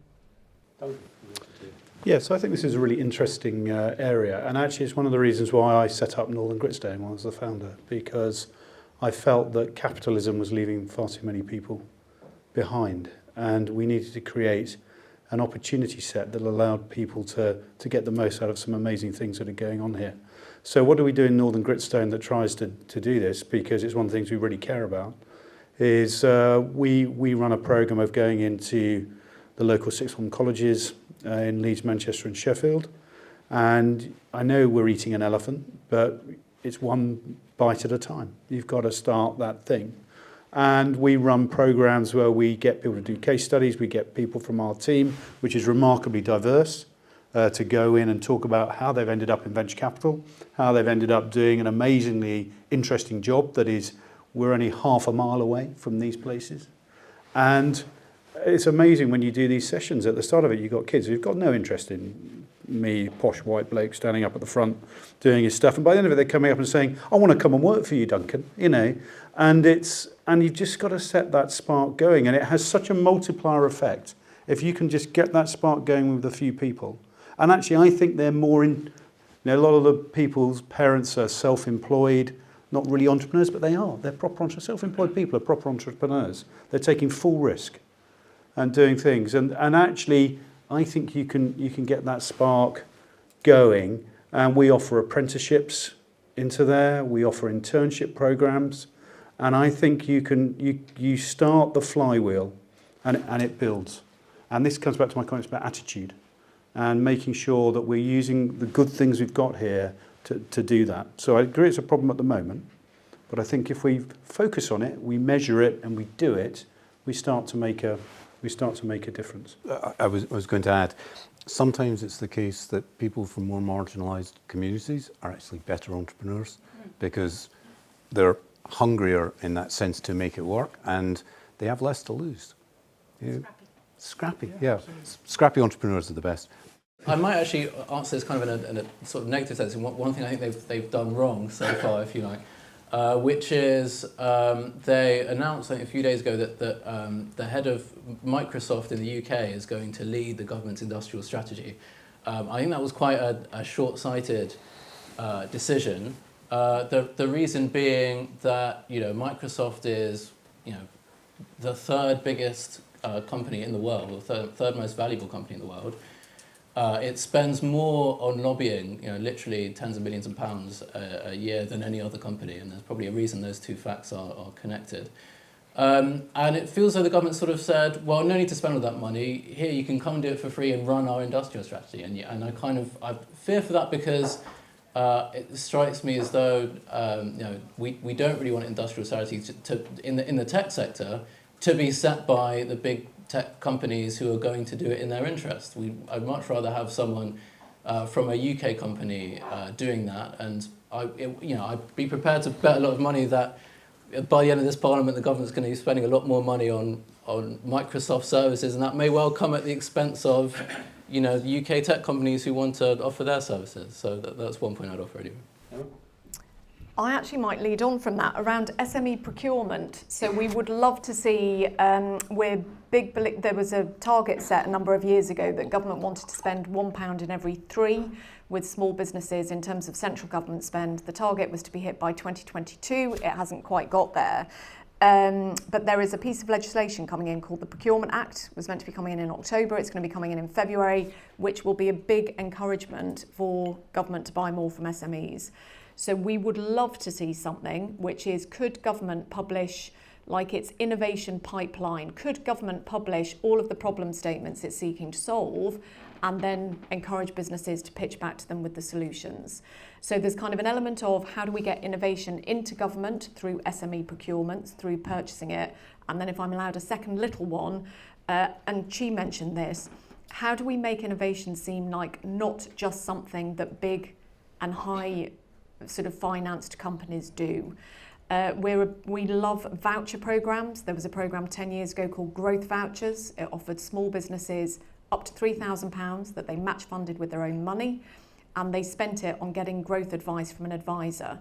Yeah, so I think this is a really interesting area, and actually it's one of the reasons why I set up Northern Gritstone when I was the founder, because I felt that capitalism was leaving far too many people behind, and we needed to create an opportunity set that allowed people to get the most out of some amazing things that are going on here. So what do we do in Northern Gritstone that tries to do this? Because it's one of the things we really care about, is we run a programme of going into the local sixth form colleges in Leeds, Manchester and Sheffield. And I know we're eating an elephant, but it's one bite at a time. You've got to start that thing. And we run programmes where we get people to do case studies. We get people from our team, which is remarkably diverse, to go in and talk about how they've ended up in venture capital, how they've ended up doing an amazingly interesting job that is, we're only half a mile away from these places. And it's amazing when you do these sessions. At the start of it, you've got kids who've got no interest in me, posh white bloke standing up at the front doing his stuff. And by the end of it, they're coming up and saying, I want to come and work for you, Duncan, you know. And you've just got to set that spark going. And it has such a multiplier effect if you can just get that spark going with a few people. And actually, I think they're more in, you know, a lot of the people's parents are self-employed, not really entrepreneurs, but they are. They're proper self-employed people are proper entrepreneurs. They're taking full risk and doing things. And actually, I think you can get that spark going. And we offer apprenticeships into there. We offer internship programs. And I think you start the flywheel and it builds. And this comes back to my comments about attitude and making sure that we're using the good things we've got here to do that. So I agree it's a problem at the moment, but I think if we focus on it, we measure it and we do it, we start to make a difference. I was going to add, sometimes it's the case that people from more marginalised communities are actually better entrepreneurs because they're hungrier in that sense to make it work and they have less to lose. Scrappy, yeah. Scrappy entrepreneurs are the best. I might actually answer this kind of in a sort of negative sense. And one thing I think they've done wrong so far, if you like, which is they announced a few days ago that the head of Microsoft in the UK is going to lead the government's industrial strategy. I think that was quite a short-sighted decision. The reason being that, you know, Microsoft is, you know, the third biggest company in the world, or third most valuable company in the world. It spends more on lobbying, you know, literally tens of millions of pounds a year than any other company, and there's probably a reason those two facts are connected. And it feels like the government sort of said, well, no need to spend all that money. Here, you can come and do it for free and run our industrial strategy. And I fear for that because it strikes me as though you know, we don't really want industrial strategy in the tech sector to be set by the big tech companies who are going to do it in their interest. I'd much rather have someone from a UK company doing that, and I'd be prepared to bet a lot of money that by the end of this parliament, the government's going to be spending a lot more money on Microsoft services, and that may well come at the expense of, you know, the UK tech companies who want to offer their services. So that's one point I'd offer anyway. I actually might lead on from that around SME procurement. So we would love to see, there was a target set a number of years ago that government wanted to spend £1 in every 3 with small businesses in terms of central government spend. The target was to be hit by 2022. It hasn't quite got there. But there is a piece of legislation coming in called the Procurement Act. It was meant to be coming in October. It's going to be coming in February, which will be a big encouragement for government to buy more from SMEs. So we would love to see something, which is, could government publish like its innovation pipeline? Could government publish all of the problem statements it's seeking to solve and then encourage businesses to pitch back to them with the solutions? So there's kind of an element of how do we get innovation into government through SME procurements, through purchasing it? And then if I'm allowed a second little one, and she mentioned this, how do we make innovation seem like not just something that big and high sort of financed companies do? We love voucher programs. There was a program 10 years ago called Growth Vouchers. It offered small businesses up to £3,000 that they match funded with their own money, and they spent it on getting growth advice from an advisor.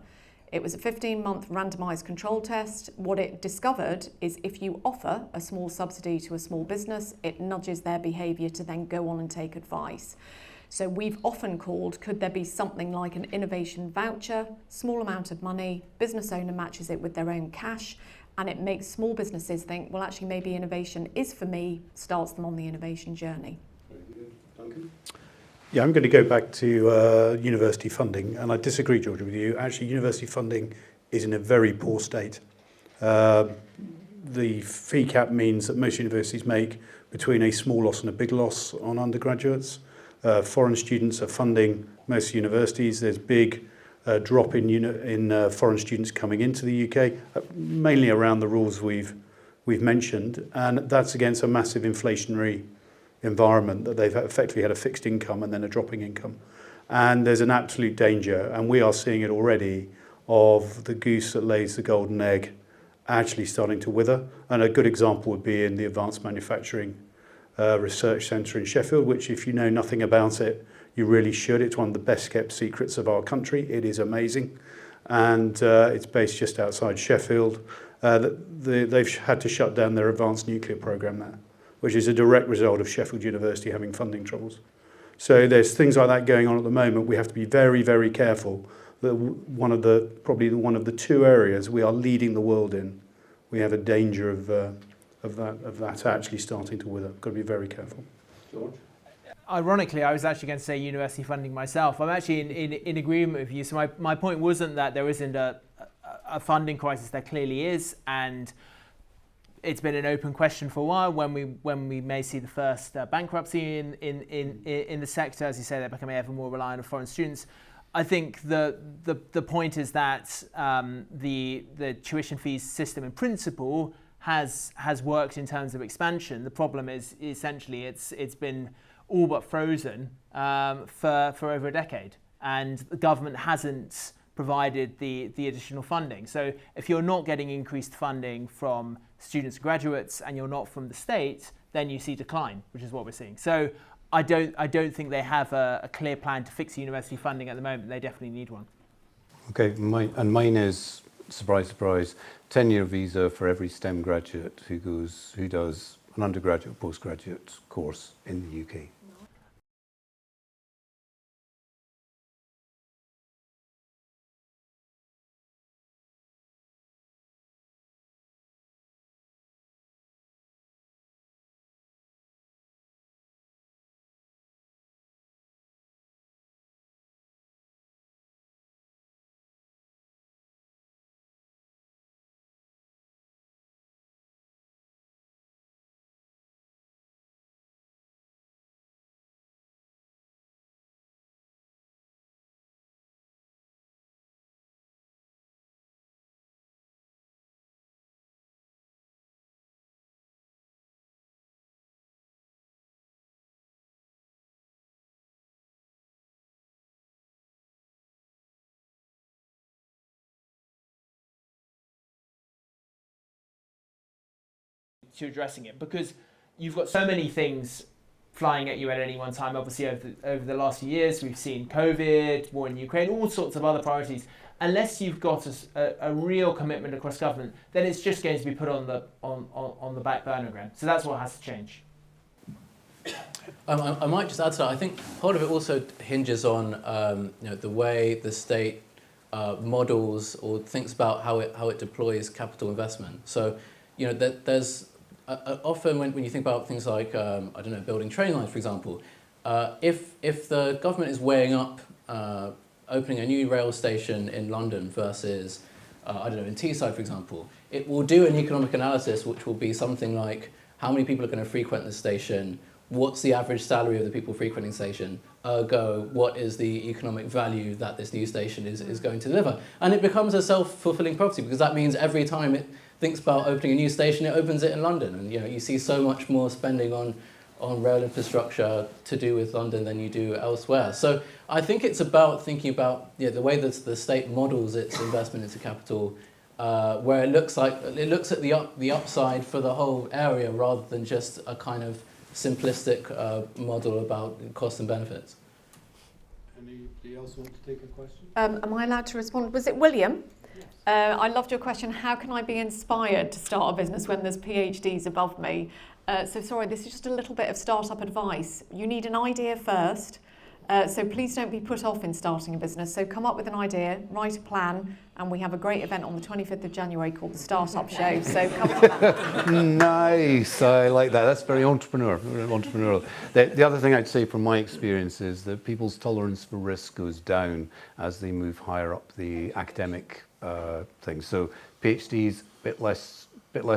It was a 15-month randomised control test. What it discovered is if you offer a small subsidy to a small business, it nudges their behaviour to then go on and take advice. So we've often called, could there be something like an innovation voucher, small amount of money, business owner matches it with their own cash, and it makes small businesses think, well, actually, maybe innovation is for me, starts them on the innovation journey. Very good. Duncan? Yeah, I'm going to go back to university funding, and I disagree, George, with you. Actually, university funding is in a very poor state. The fee cap means that most universities make between a small loss and a big loss on undergraduates. Foreign students are funding most universities. There's big drop in foreign students coming into the UK, mainly around the rules we've mentioned, and that's against a massive inflationary environment that they've effectively had a fixed income and then a dropping income. And there's an absolute danger, and we are seeing it already, of the goose that lays the golden egg actually starting to wither. And a good example would be in the Advanced Manufacturing Research Centre in Sheffield, which if you know nothing about it, you really should. It's one of the best kept secrets of our country. It is amazing. And it's based just outside Sheffield. They've had to shut down their advanced nuclear programme there, which is a direct result of Sheffield University having funding troubles. So there's things like that going on at the moment. We have to be very, very careful that probably one of the two areas we are leading the world in, we have a danger of that actually starting to wither. Got to be very careful. George? Ironically, I was actually going to say university funding myself. I'm actually in agreement with you. So my point wasn't that there isn't a funding crisis. There clearly is, and it's been an open question for a while when we may see the first bankruptcy in the sector. As you say, they're becoming ever more reliant on foreign students. I think the point is that the tuition fees system in principle has worked in terms of expansion. The problem is essentially it's been all but frozen for over a decade, and the government hasn't provided the additional funding. So if you're not getting increased funding from students and graduates, and you're not from the state, then you see decline, which is what we're seeing. So I don't think they have a clear plan to fix university funding at the moment. They definitely need one. Okay, mine is, surprise, surprise, 10-year visa for every STEM graduate who does an undergraduate, postgraduate course in the UK. To addressing it, because you've got so many things flying at you at any one time. Obviously, over the last few years, we've seen COVID, war in Ukraine, all sorts of other priorities. Unless you've got a real commitment across government, then it's just going to be put on the back burner again. So that's what has to change. I might just add to that. I think part of it also hinges on the way the state models or thinks about how it deploys capital investment. So there's often when you think about things like building train lines, for example, if the government is weighing up opening a new rail station in London versus in Teesside, for example, it will do an economic analysis which will be something like how many people are going to frequent the station, what's the average salary of the people frequenting the station, ergo what is the economic value that this new station is going to deliver. And it becomes a self-fulfilling prophecy, because that means every time it thinks about opening a new station, it opens it in London. And you see so much more spending on rail infrastructure to do with London than you do elsewhere. So I think it's about thinking about the way that the state models its investment into capital, where it looks at the upside for the whole area rather than just a kind of simplistic model about costs and benefits. Anybody else want to take a question? Am I allowed to respond? Was it William? I loved your question. How can I be inspired to start a business when there's PhDs above me? So sorry, this is just a little bit of startup advice. You need an idea first. So please don't be put off in starting a business. So come up with an idea, write a plan, and we have a great event on the 25th of January called the Startup Show. So come to that. Nice, I like that. That's very entrepreneurial. The other thing I'd say from my experience is that people's tolerance for risk goes down as they move higher up the academic thing. So PhDs, bit less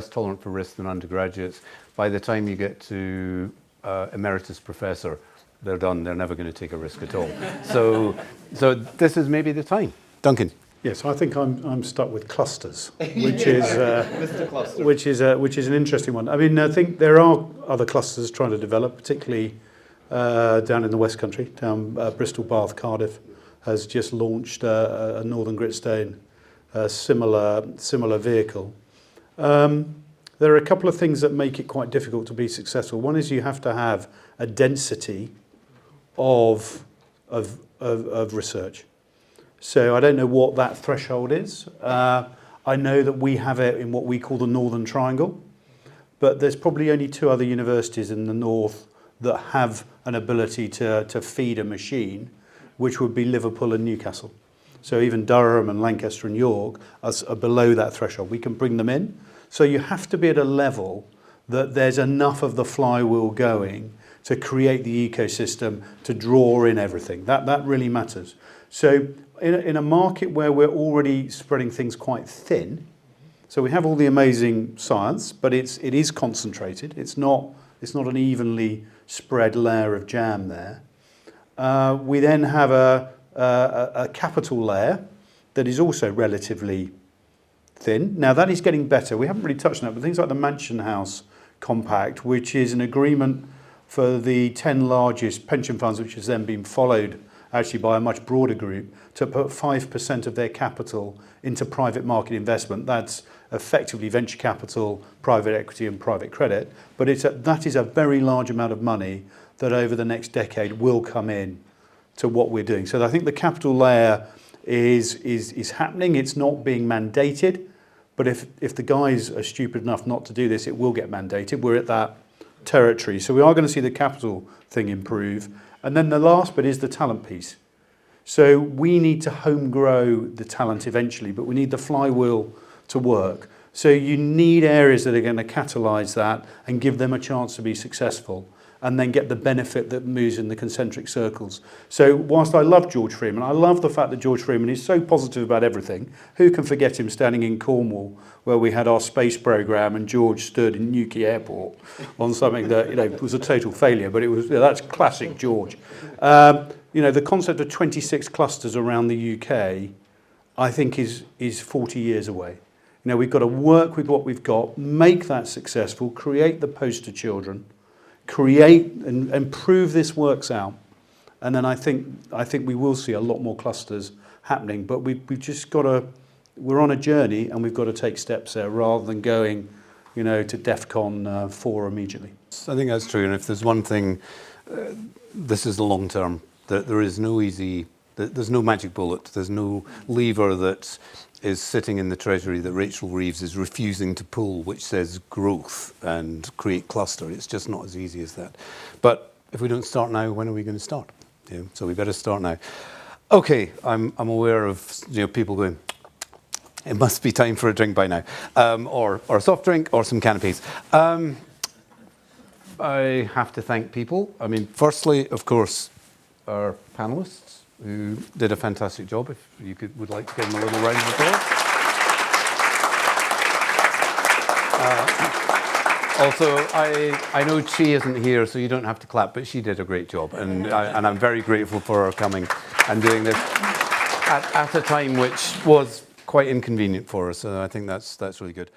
tolerant for risk than undergraduates. By the time you get to emeritus professor, they're done. They're never going to take a risk at all. So this is maybe the time. Duncan. Yes, I think I'm stuck with clusters, which is an interesting one. I mean, I think there are other clusters trying to develop, particularly down in the West Country, down Bristol, Bath, Cardiff has just launched a Northern Gritstone similar vehicle. There are a couple of things that make it quite difficult to be successful. One is you have to have a density of research. So I don't know what that threshold is. I know that we have it in what we call the Northern Triangle, but there's probably only 2 other universities in the north that have an ability to feed a machine, which would be Liverpool and Newcastle. So even Durham and Lancaster and York are below that threshold. We can bring them in. So you have to be at a level that there's enough of the flywheel going to create the ecosystem to draw in everything. That really matters. So in a market where we're already spreading things quite thin, so we have all the amazing science, but it is concentrated. It's not an evenly spread layer of jam there. We then have a capital layer that is also relatively thin. Now that is getting better. We haven't really touched on that, but things like the Mansion House Compact, which is an agreement for the 10 largest pension funds, which has then been followed actually by a much broader group, to put 5% of their capital into private market investment. That's effectively venture capital, private equity and private credit. But that is a very large amount of money that over the next decade will come in to what we're doing. So I think the capital layer is happening. It's not being mandated. But if the guys are stupid enough not to do this, it will get mandated. We're at that territory. So we are going to see the capital thing improve. And then the last bit is the talent piece. So we need to home grow the talent eventually, but we need the flywheel to work. So you need areas that are going to catalyse that and give them a chance to be successful, and then get the benefit that moves in the concentric circles. So whilst I love George Freeman, I love the fact that George Freeman is so positive about everything. Who can forget him standing in Cornwall where we had our space programme and George stood in Newquay Airport on something that was a total failure, but that's classic George. The concept of 26 clusters around the UK, I think is 40 years away. We've got to work with what we've got, make that successful, create the poster children, create and prove this works out, and then I think we will see a lot more clusters happening. But we've just got to. We're on a journey, and we've got to take steps there rather than going, to DEFCON 4 immediately. I think that's true. And if there's one thing, this is the long term. That there is no easy. There's no magic bullet. There's no lever that is sitting in the Treasury that Rachel Reeves is refusing to pull, which says growth and create cluster. It's just not as easy as that. But if we don't start now, when are we going to start? So we better start now. Okay, I'm aware of people going, it must be time for a drink by now, or a soft drink or some canapes. I have to thank people. I mean, firstly, of course, our panellists, who did a fantastic job. If you would like to give them a little round of applause. Also, I know she isn't here, so you don't have to clap, but she did a great job, and I'm very grateful for her coming and doing this at a time which was quite inconvenient for us. So I think that's really good.